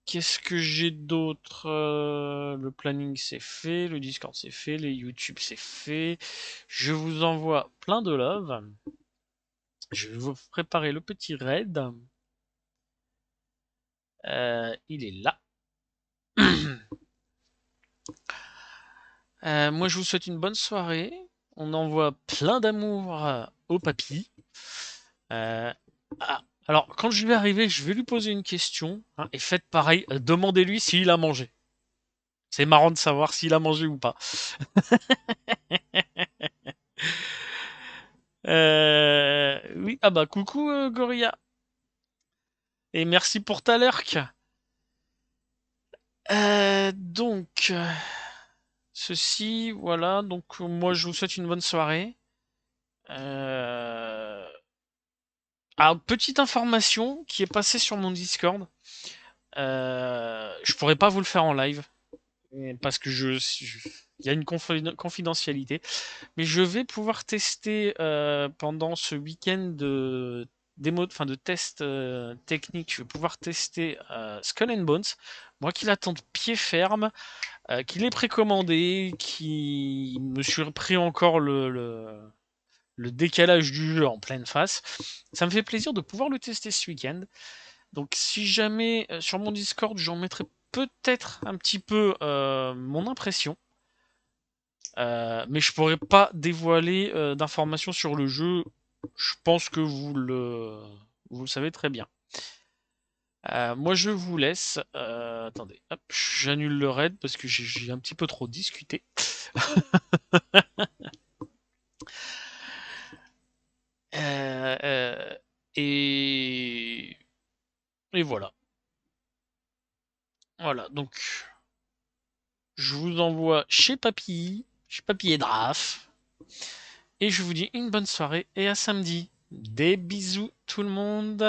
Qu'est-ce que j'ai d'autre? Le planning c'est fait, le Discord c'est fait, les YouTube c'est fait. Je vous envoie plein de love. Je vais vous préparer le petit raid. Il est là. Moi, je vous souhaite une bonne soirée. On envoie plein d'amour au papy. Euh, ah, Alors, quand je vais arriver, je vais lui poser une question. Hein, et faites pareil, demandez-lui s'il a mangé. C'est marrant de savoir s'il a mangé ou pas. Oui, ah bah coucou Gorilla. Et merci pour ta lurk. Donc, ceci, voilà. Donc, moi, je vous souhaite une bonne soirée. Euh... Ah, petite information qui est passée sur mon Discord. Je pourrais pas vous le faire en live parce que il y a une confidentialité. Mais je vais pouvoir tester pendant ce week-end de démo, enfin de test technique. Je vais pouvoir tester Skull and Bones. Moi qui l'attends de pied ferme, qui l'ai précommandé, qui me suis pris encore le décalage du jeu en pleine face. Ça me fait plaisir de pouvoir le tester ce week-end. Donc si jamais sur mon Discord, j'en mettrai peut-être un petit peu mon impression. Mais je pourrais pas dévoiler d'informations sur le jeu. Je pense que vous le savez très bien. Moi, je vous laisse. Attendez, hop, j'annule le raid parce que j'ai un petit peu trop discuté. Euh, euh, et... et voilà. Voilà, donc je vous envoie chez Papy et Draf. Et je vous dis une bonne soirée et à samedi. Des bisous tout le monde.